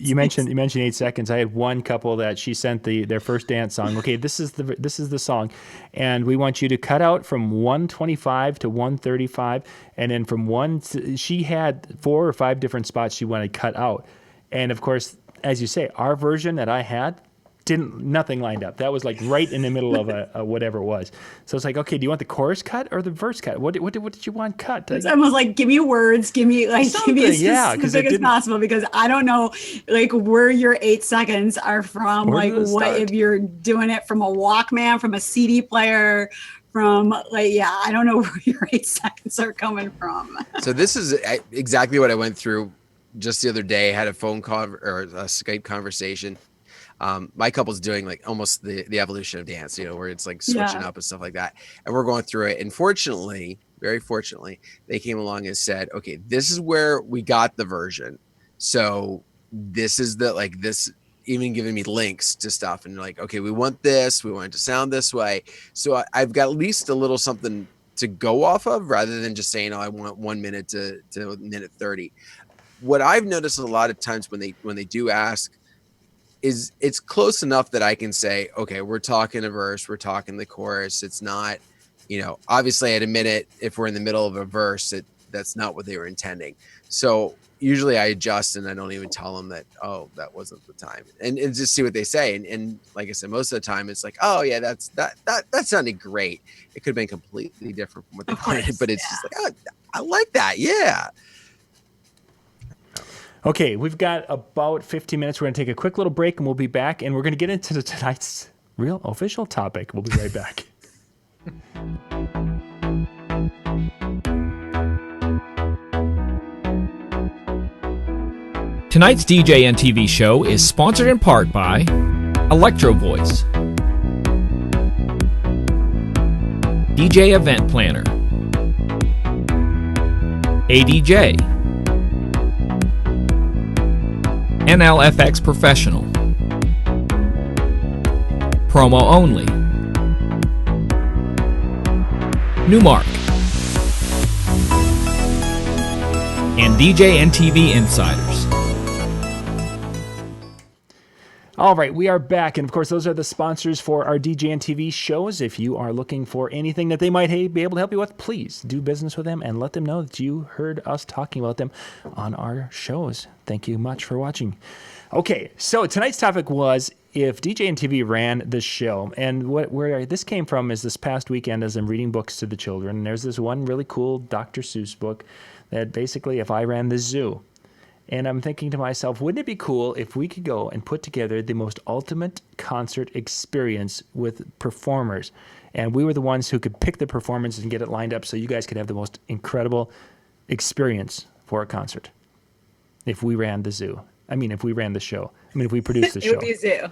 You mentioned 8 seconds. I had one couple that she sent their first dance song. Okay, this is the song, and we want you to cut out from 125 to 135, and then from she had 4 or 5 different spots she wanted cut out, and of course, as you say, our version that I had nothing lined up. That was like right in the middle of a whatever it was. So it's like, okay, do you want the chorus cut or the verse cut? What did you want cut? It's almost like, give me words, give me as specific as possible, because I don't know like where your 8 seconds are from. Like what if you're doing it from a Walkman, from a CD player, from I don't know where your 8 seconds are coming from. So this is exactly what I went through just the other day. I had a phone call or a Skype conversation. My couple's doing like almost the evolution of dance, where it's like switching up and stuff like that. And we're going through it. And fortunately, very fortunately, they came along and said, okay, this is where we got the version. So this is this, even giving me links to stuff. And like, okay, we want this, we want it to sound this way. So I've got at least a little something to go off of, rather than just saying, oh, I want 1 minute to minute 30. What I've noticed a lot of times when they do ask, it's close enough that I can say, okay, we're talking a verse, we're talking the chorus. It's not, obviously I'd admit it if we're in the middle of a verse, that's not what they were intending. So usually I adjust and I don't even tell them that, oh, that wasn't the time, and just see what they say. And like I said, most of the time it's like, oh yeah, that sounded great. It could have been completely different from what they wanted, but it's just like, oh, I like that. Yeah. Okay, we've got about 15 minutes. We're going to take a quick little break, and we'll be back, and we're going to get into tonight's real official topic. We'll be right back. Tonight's DJNTV show is sponsored in part by Electro Voice, DJ Event Planner, ADJ, NLFX Professional, Promo Only, Newmark, and DJNTV Insiders. All right, we are back. And of course, those are the sponsors for our DJNTV shows. If you are looking for anything that they might be able to help you with, please do business with them and let them know that you heard us talking about them on our shows. Thank you much for watching. Okay, so tonight's topic was if DJNTV ran the show. And where this came from is this past weekend as I'm reading books to the children. And there's this one really cool Dr. Seuss book that basically, if I ran the zoo. And I'm thinking to myself, wouldn't it be cool if we could go and put together the most ultimate concert experience with performers? And we were the ones who could pick the performance and get it lined up so you guys could have the most incredible experience for a concert. If we ran the zoo. If we ran the show. If we produced the show. It would be a zoo.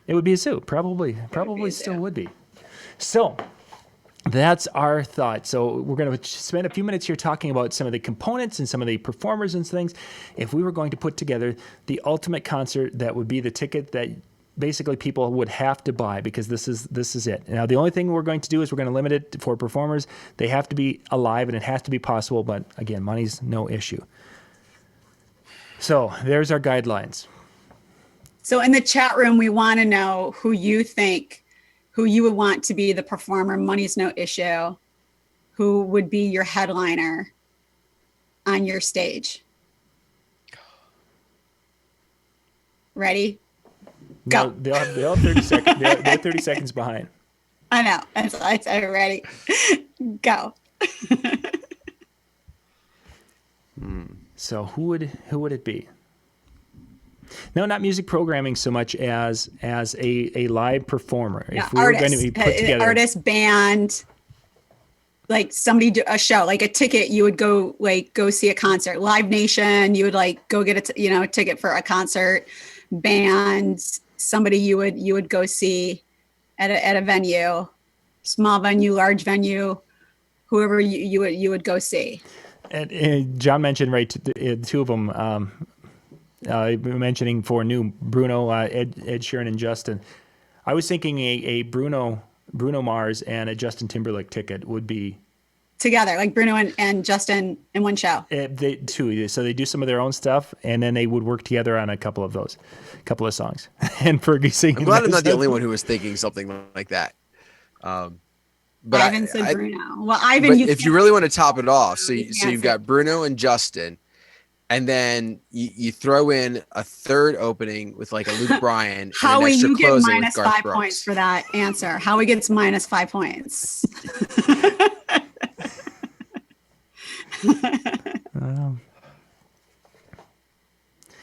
It would be a zoo. Probably still would be. So that's our thought. So we're going to spend a few minutes here talking about some of the components and some of the performers and things. If we were going to put together the ultimate concert, that would be the ticket that basically people would have to buy, because this is it. Now, the only thing we're going to do is we're going to limit it for performers. They have to be alive and it has to be possible. But again, money's no issue. So there's our guidelines. So in the chat room, we want to know who you would want to be the performer. Money's no issue. Who would be your headliner on your stage? Ready? Go. No, they'll have 30 seconds. They're 30 seconds behind. I know. I said ready. Go. So who would it be? No, not music programming so much as a live performer. Yeah, if we were going to be put together, artist, band, like somebody do a show, like a ticket, you would go see a concert. Live Nation, you would go get a ticket for a concert. Band, somebody you would go see at a venue, small venue, large venue, whoever you would go see. And John mentioned two of them. Mentioning for new Bruno, Ed Sheeran, and Justin. I was thinking a Bruno Mars and a Justin Timberlake ticket would be together, like Bruno and Justin in one show. They do some of their own stuff, and then they would work together on a couple of songs. And Fergie singing. I'm glad I'm not the only one who was thinking something like that. But Ivan said Bruno. Well, Ivan, if you really want to top it off, so you've got Bruno and Justin. And then you throw in a third opening with like a Luke Bryan. Howie, and an extra you get closing minus with Garth 5 Brooks. points for that answer. Howie gets minus 5 points.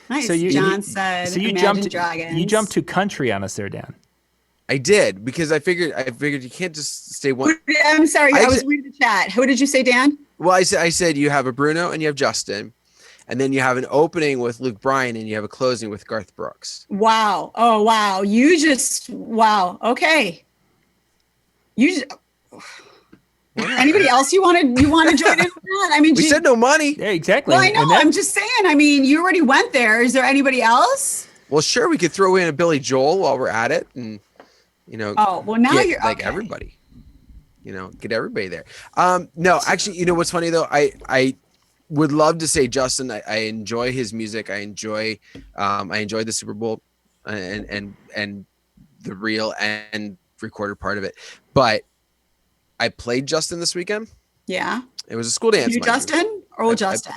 Nice. So John said, so you Dragons. You jumped to country on us there, Dan. I did, because I figured you can't just stay one. I'm sorry, I was reading the chat. Who did you say, Dan? Well, I said you have a Bruno and you have Justin. And then you have an opening with Luke Bryan and you have a closing with Garth Brooks. Wow. Oh, wow. Wow. Okay. Anybody else you want to join in with that? We said no money. Yeah, exactly. Well, I know. I'm just saying. You already went there. Is there anybody else? Well, sure. We could throw in a Billy Joel while we're at it, and Oh, well, now you're like okay. everybody. Get everybody there. No, actually, what's funny though? I would love to say Justin. I enjoy his music. I enjoy the Super Bowl. and the real and recorded part of it. But I played Justin this weekekend. Yeah. It was a school dance. New Justin or old Justin?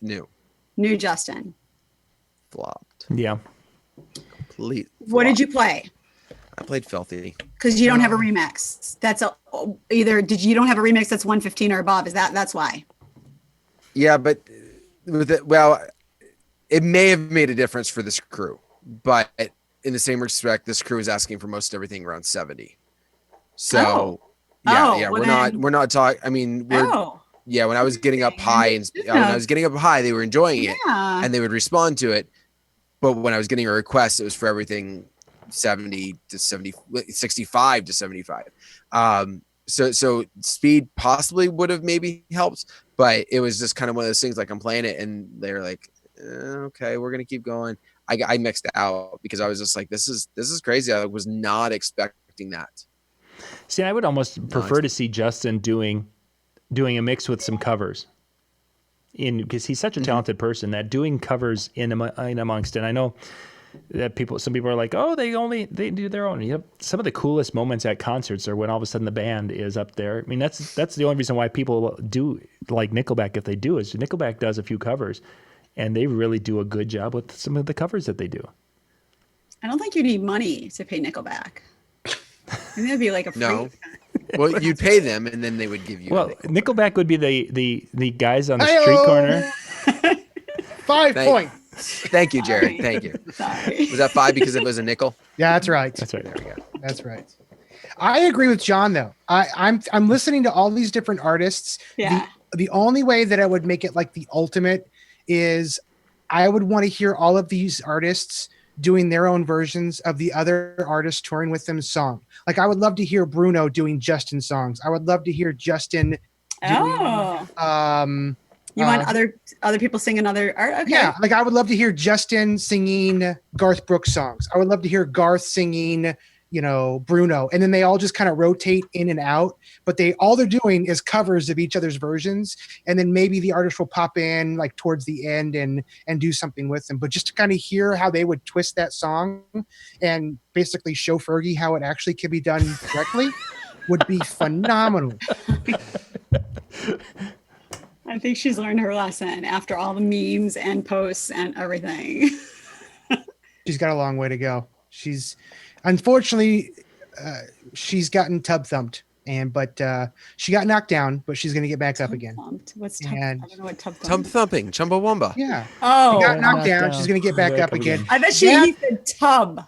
New Justin. Flopped. Yeah. Complete. What did you play? I played Filthy. Because you don't have a remix. That's either you don't have a remix that's 115 or above. That's why? Yeah, but it may have made a difference for this crew, but in the same respect, this crew is asking for most everything around 70. So we're not talking. I mean, when I was getting up high they were enjoying it and they would respond to it. But when I was getting a request, it was for everything 70 to 70, 65 to 75. So speed possibly would have maybe helped, but it was just kind of one of those things, like I'm playing it and they're like, okay, we're going to keep going. I mixed out because I was just like, this is crazy. I was not expecting that. See, I would almost prefer to see Justin doing a mix with some covers, because he's such a talented person that doing covers in amongst it. I know that some people are like, oh, they do their own. Yep. Some of the coolest moments at concerts are when all of a sudden the band is up there. I mean, that's the only reason why people do like Nickelback. If they do, is Nickelback does a few covers, and they really do a good job with some of the covers that they do. I don't think you need money to pay Nickelback. I think that'd be like a free. No. Well, you'd pay them, and then they would give you. Well, Nickelback would be the guys on the street corner. 5 points. Thank you, Jared. Thank you. Sorry. Was that 5 because it was a nickel? Yeah, that's right. That's right. There we go. That's right. I agree with John though. I'm listening to all these different artists. Yeah. The only way that I would make it like the ultimate is I would want to hear all of these artists doing their own versions of the other artists touring with them song. Like I would love to hear Bruno doing Justin songs. I would love to hear Justin doing, you want other people singing other art? Okay. Yeah, like I would love to hear Justin singing Garth Brooks songs. I would love to hear Garth singing, Bruno, and then they all just kind of rotate in and out. But all they're doing is covers of each other's versions, and then maybe the artist will pop in like towards the end and do something with them. But just to kind of hear how they would twist that song and basically show Fergie how it actually can be done correctly would be phenomenal. I think she's learned her lesson after all the memes and posts and everything. She's got a long way to go. Unfortunately, she's gotten tub thumped, but she got knocked down, but she's going to get back up again. What's tub? I don't know what tub thumping. Tub thumping, Chumbawamba. Yeah. Oh, she got knocked down. She's going to get back up again. I bet he said tub.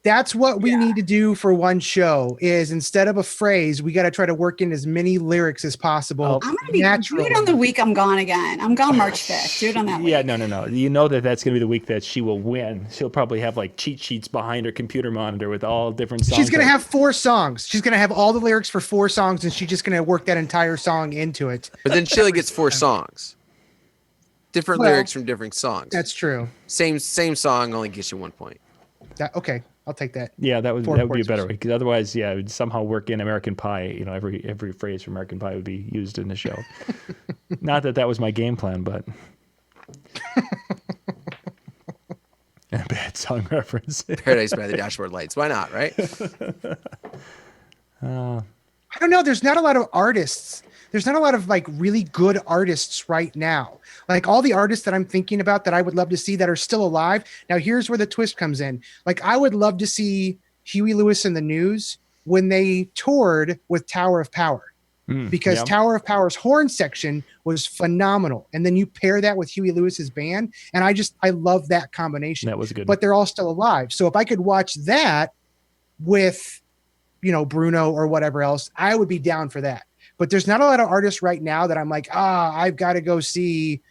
That's what we need to do for one show is instead of a phrase, we got to try to work in as many lyrics as possible. I'm going to be do it on the week I'm gone again. I'm gone March 5th. Do it on that week. Yeah, no. You know that's going to be the week that she will win. She'll probably have like cheat sheets behind her computer monitor with all different songs. She's going to have 4 songs. She's going to have all the lyrics for 4 songs, and she's just going to work that entire song into it. But then she only gets 4 songs. Different lyrics from different songs. That's true. Same song only gets you 1 point. Okay, I'll take that. Yeah, that would be a better way, because otherwise, it would somehow work in American Pie. Every phrase from American Pie would be used in the show. Not that was my game plan, but a bad song reference. Paradise by the Dashboard Lights. Why not, right? I don't know. There's not a lot of artists. There's not a lot of like really good artists right now. Like all the artists that I'm thinking about that I would love to see that are still alive. Now here's where the twist comes in. Like I would love to see Huey Lewis and the News when they toured with Tower of Power, because Tower of Power's horn section was phenomenal. And then you pair that with Huey Lewis's band. And I love that combination. That was good. But they're all still alive. So if I could watch that with, Bruno or whatever else, I would be down for that. But there's not a lot of artists right now that I'm like, I've got to go see.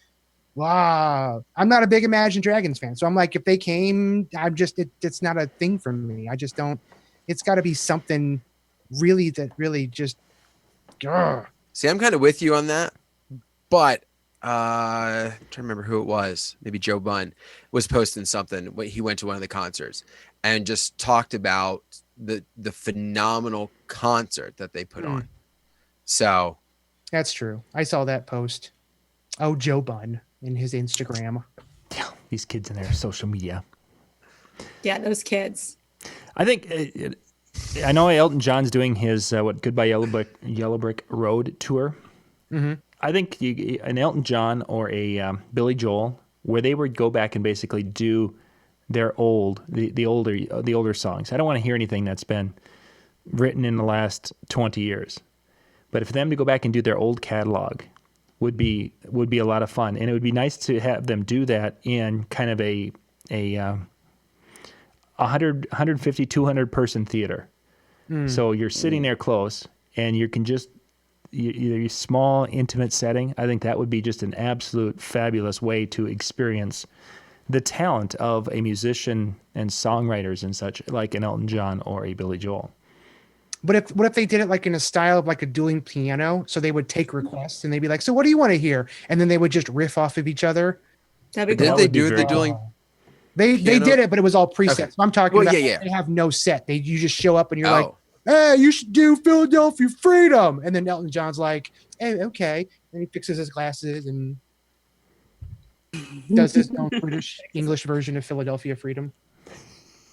I'm not a big Imagine Dragons fan. So I'm like, if they came, it's not a thing for me. I just don't, it's got to be something really just. See, I'm kind of with you on that. But I'm trying to remember who it was. Maybe Joe Bunn was posting something when he went to one of the concerts and just talked about the phenomenal concert that they put on. So that's true. I saw that post. Oh, Joe Bunn in his Instagram. Yeah, these kids in their social media. Yeah, those kids. I think I know Elton John's doing his Goodbye Yellow Brick Road tour. Mm-hmm. I think an Elton John or a Billy Joel, where they would go back and basically do their the older songs. I don't want to hear anything that's been written in the last 20 years, but for them to go back and do their old catalog would be a lot of fun, and it would be nice to have them do that in kind of a 150, 200 person theater. So you're sitting there close, and you can just your small, intimate setting. I think that would be just an absolute fabulous way to experience the talent of a musician and songwriters and such, like an Elton John or a Billy Joel. But what if they did it like in a style of like a dueling piano? So they would take requests and they'd be like, "So what do you want to hear?" And then they would just riff off of each other. That'd be Didn't cool. they do the dueling? They did it, but it was all presets. Okay. I'm talking about yeah. they have no set. You just show up and you're like, "Hey, you should do Philadelphia Freedom." And then Elton John's like, "Hey, okay." And he fixes his glasses and does his own British English version of Philadelphia Freedom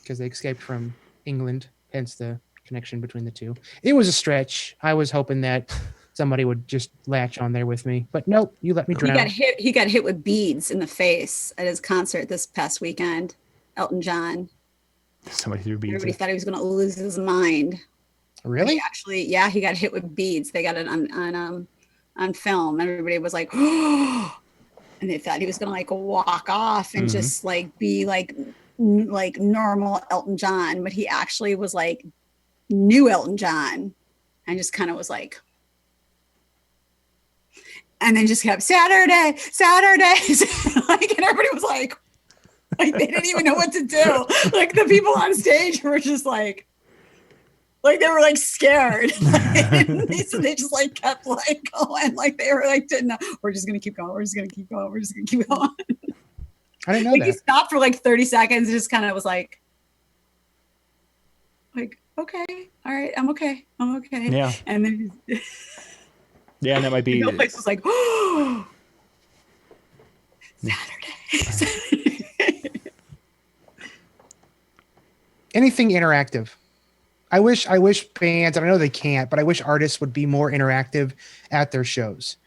because they escaped from England, hence the connection between the two. It was a stretch. I was hoping that somebody would just latch on there with me, but nope, you let me drown. He got hit with beads in the face at his concert this past weekend. Elton John. Somebody threw beads. Everybody thought he was going to lose his mind. Really? Actually, yeah, he got hit with beads. They got it on film. Everybody was like, oh, and they thought he was going to like walk off and just like be like normal Elton John, but he actually was like new Elton John, and just kind of was like, and then just kept Saturday, like, and everybody was like they didn't even know what to do. Like the people on stage were just like they were like scared. So they just like kept like going, like they were like, didn't know. We're just gonna keep going. We're just gonna keep going. We're just gonna keep going. I didn't know like that. He stopped for like 30 seconds. And just kind of was like, okay, all right, I'm okay. Yeah. And then Yeah, and that might be. the whole place was like, oh, Saturday. Anything interactive. I wish bands, and I know they can't, but I wish artists would be more interactive at their shows.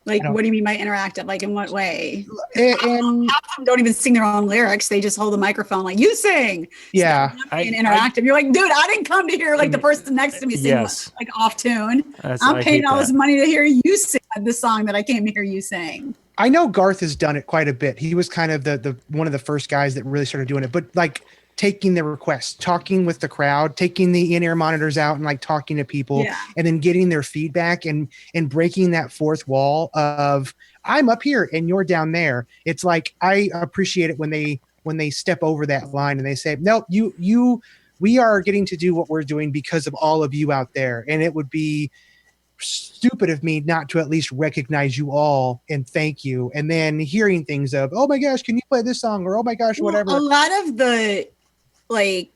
Like, what do you mean by interactive? Like, in what way? And half of them don't even sing their own lyrics. They just hold the microphone like, you sing. yeah. So interactive. You're like, dude, I didn't come to hear like the person next to me sing like off tune. I'm paying all this money to hear you sing the song that I came to hear you sing. I know Garth has done it quite a bit. He was kind of the one of the first guys that really started doing it, but like taking the requests, talking with the crowd, taking the in-ear monitors out and like talking to people and then getting their feedback and breaking that fourth wall of I'm up here and you're down there. It's like, I appreciate it when they step over that line and they say, no, we are getting to do what we're doing because of all of you out there. And it would be stupid of me not to at least recognize you all and thank you. And then hearing things of, oh my gosh, can you play this song? Or, oh my gosh, whatever. A lot of this, like,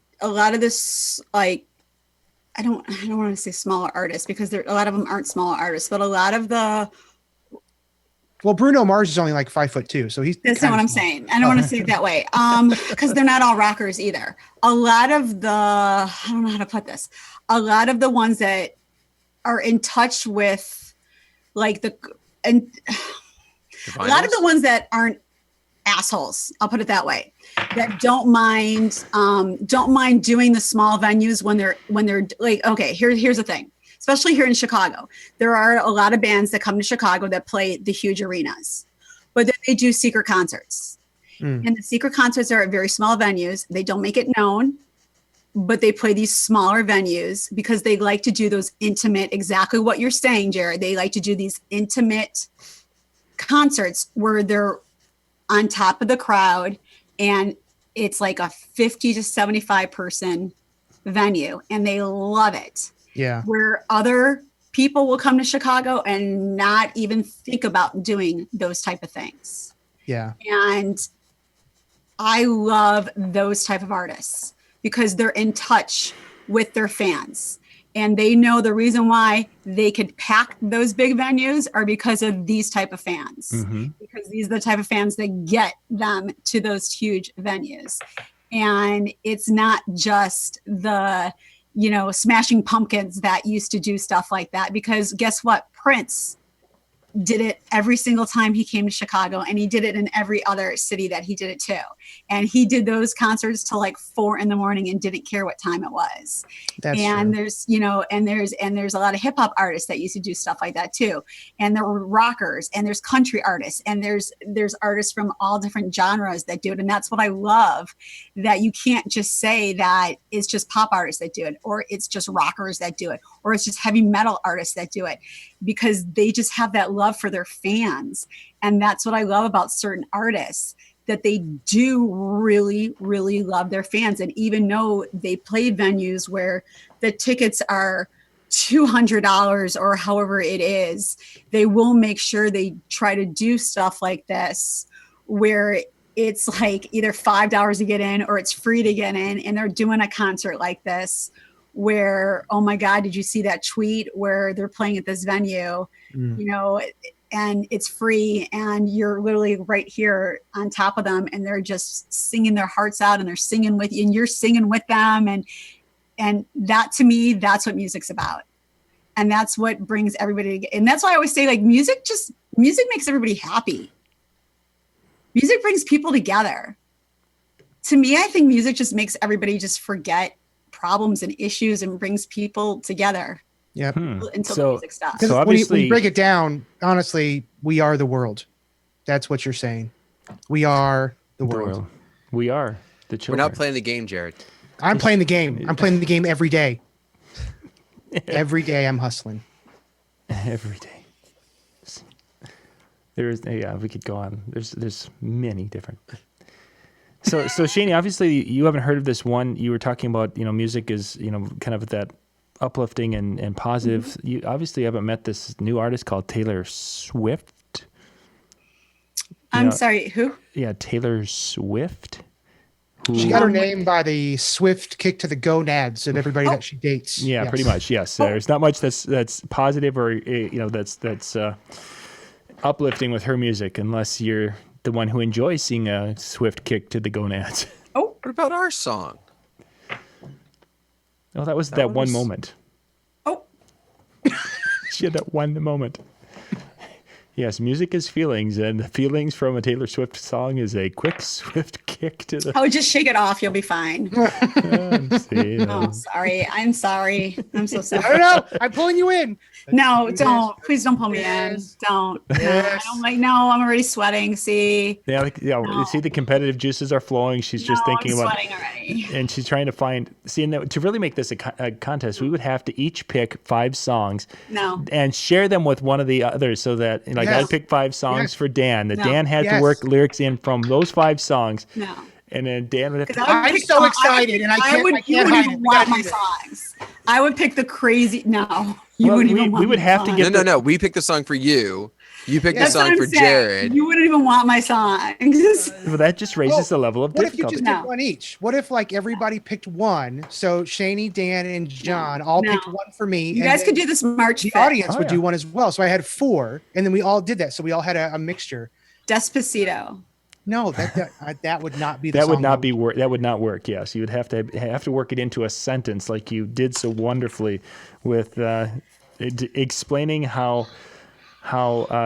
I don't want to say smaller artists because a lot of them aren't smaller artists, but a lot of the. Well, Bruno Mars is only like 5'2", so he's. That's not what I'm saying. I don't want to say it that way, because they're not all rockers either. A lot of the, I don't know how to put this. A lot of the ones that are in touch with, like a lot of the ones that aren't assholes, I'll put it that way, that don't mind doing the small venues when they're like, okay, here's the thing, especially here in Chicago, there are a lot of bands that come to Chicago that play the huge arenas, but then they do secret concerts. And the secret concerts are at very small venues. They don't make it known, but they play these smaller venues because they like to do those intimate, exactly what you're saying, Jared. They like to do these intimate concerts where they're on top of the crowd and it's like a 50 to 75 person venue and they love it. Yeah. Where other people will come to Chicago and not even think about doing those type of things. Yeah. And I love those type of artists because they're in touch with their fans and they know the reason why they could pack those big venues are because of these type of fans, because these are the type of fans that get them to those huge venues. And it's not just the, Smashing Pumpkins that used to do stuff like that, because guess what? Prince did it every single time he came to Chicago, and he did it in every other city that he did it to. And he did those concerts till like 4 a.m. and didn't care what time it was. That's and true. there's a lot of hip hop artists that used to do stuff like that too. And there were rockers, and there's country artists, and there's artists from all different genres that do it. And that's what I love, that you can't just say that it's just pop artists that do it, or it's just rockers that do it, or it's just heavy metal artists that do it, because they just have that love for their fans. And that's what I love about certain artists, that they do really, really love their fans. And even though they play venues where the tickets are $200 or however it is, they will make sure they try to do stuff like this where it's like either $5 to get in or it's free to get in. And they're doing a concert like this where, oh my God, did you see that tweet where they're playing at this venue, and it's free, and you're literally right here on top of them, and they're just singing their hearts out, and they're singing with you, and you're singing with them. And that, to me, that's what music's about. And that's what brings everybody together. And that's why I always say, like, music makes everybody happy. Music brings people together. To me, I think music just makes everybody just forget problems and issues and brings people together. Yep. Until the music stops. Because when you break it down, honestly, we are the world. That's what you're saying. We are the world. We are the children. We're not playing the game, Jared. I'm playing the game. I'm playing the game every day. Every day I'm hustling. Every day. We could go on. There's many different. So Shani, obviously you haven't heard of this one. You were talking about, music is, kind of that uplifting and positive. Mm-hmm. You obviously haven't met this new artist called Taylor Swift. I'm sorry, who? Yeah, Taylor Swift. She got her name by the swift kick to the gonads of everybody that she dates. Yeah, yes. Pretty much. Yes, there's not much that's positive or that's uplifting with her music, unless you're the one who enjoys seeing a swift kick to the gonads. Oh, what about our song? Oh, that was that one moment. Oh, she had that one moment. Yes, music is feelings, and the feelings from a Taylor Swift song is a quick, swift kick to the... Oh, just shake it off. You'll be fine. Oh, sorry. I'm sorry. I'm so sorry. I don't know. I'm pulling you in. No, don't. Please don't pull me in. Don't. Yes. No, I'm already sweating. See? Yeah, no. You see the competitive juices are flowing. She's just thinking I'm about... sweating already. And she's trying to find... See, to really make this a contest, we would have to each pick 5 songs and share them with one of the others, so that... I'd pick 5 songs for Dan. Dan had to work lyrics in from those 5 songs. No. And then Dan would have to... I'm so excited, and I can't hide it. Want my songs. I would pick the crazy... No. We would have to get... No. We pick the song for you. You pick the song for Jared. You wouldn't even want my songs. Well, that just raises the level of difficulty. What if you just pick one each? What if everybody picked one? So Shani, Dan, and John all picked one for me. You guys could do this March 5th. The audience would do one as well. So I had 4, and then we all did that. So we all had a mixture. Despacito. No, that would not be. That would not work. Yes, you would have to work it into a sentence, like you did so wonderfully with explaining how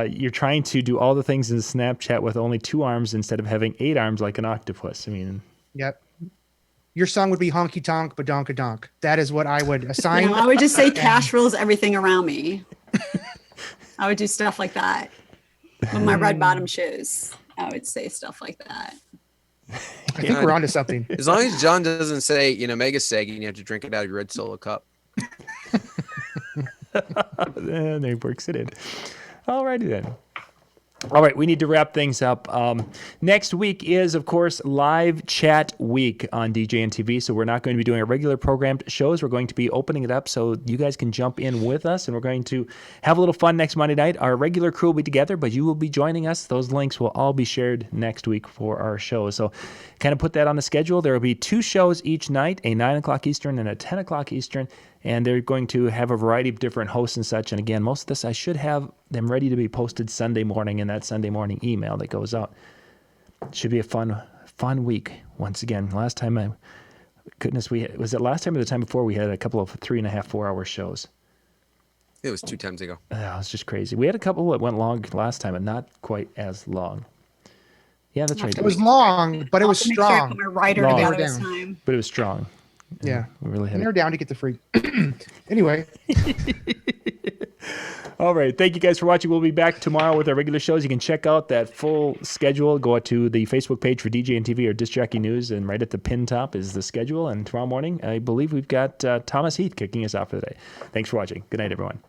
you're trying to do all the things in Snapchat with only 2 arms instead of having 8 arms like an octopus. I mean, yep. Your song would be honky tonk badonka donk. That is what I would assign. I would just say cash rules everything around me. I would do stuff like that with my red bottom shoes. I would say stuff like that. I think we're onto something. As long as John doesn't say, Mega Seg, and you have to drink it out of your red Solo cup. And he works it in. All righty then. All right, we need to wrap things up. Next week is, of course, live chat week on DJNTV, so we're not going to be doing our regular programmed shows. We're going to be opening it up so you guys can jump in with us, and we're going to have a little fun next Monday night. Our regular crew will be together, but you will be joining us. Those links will all be shared next week for our show. So kind of put that on the schedule. There will be 2 shows each night, a 9 o'clock Eastern and a 10 o'clock Eastern. And they're going to have a variety of different hosts and such. And again, most of this, I should have them ready to be posted Sunday morning in that Sunday morning email that goes out. It should be a fun fun week once again. Last time was it last time or the time before we had a couple of 3.5, 4 hour shows. It was 2 times ago. It was just crazy. We had a couple that went long last time, and not quite as long. Yeah, that's right. It was long, but it was strong. Make sure I put my writer Long. together this time. But it was strong. Yeah, we really had and it. they're down to get the free. Anyway. All right. Thank you guys for watching. We'll be back tomorrow with our regular shows. You can check out that full schedule. Go to the Facebook page for DJNTV or Disc Jockey News, and right at the pin top is the schedule. And tomorrow morning, I believe we've got Thomas Heath kicking us off for the day. Thanks for watching. Good night, everyone.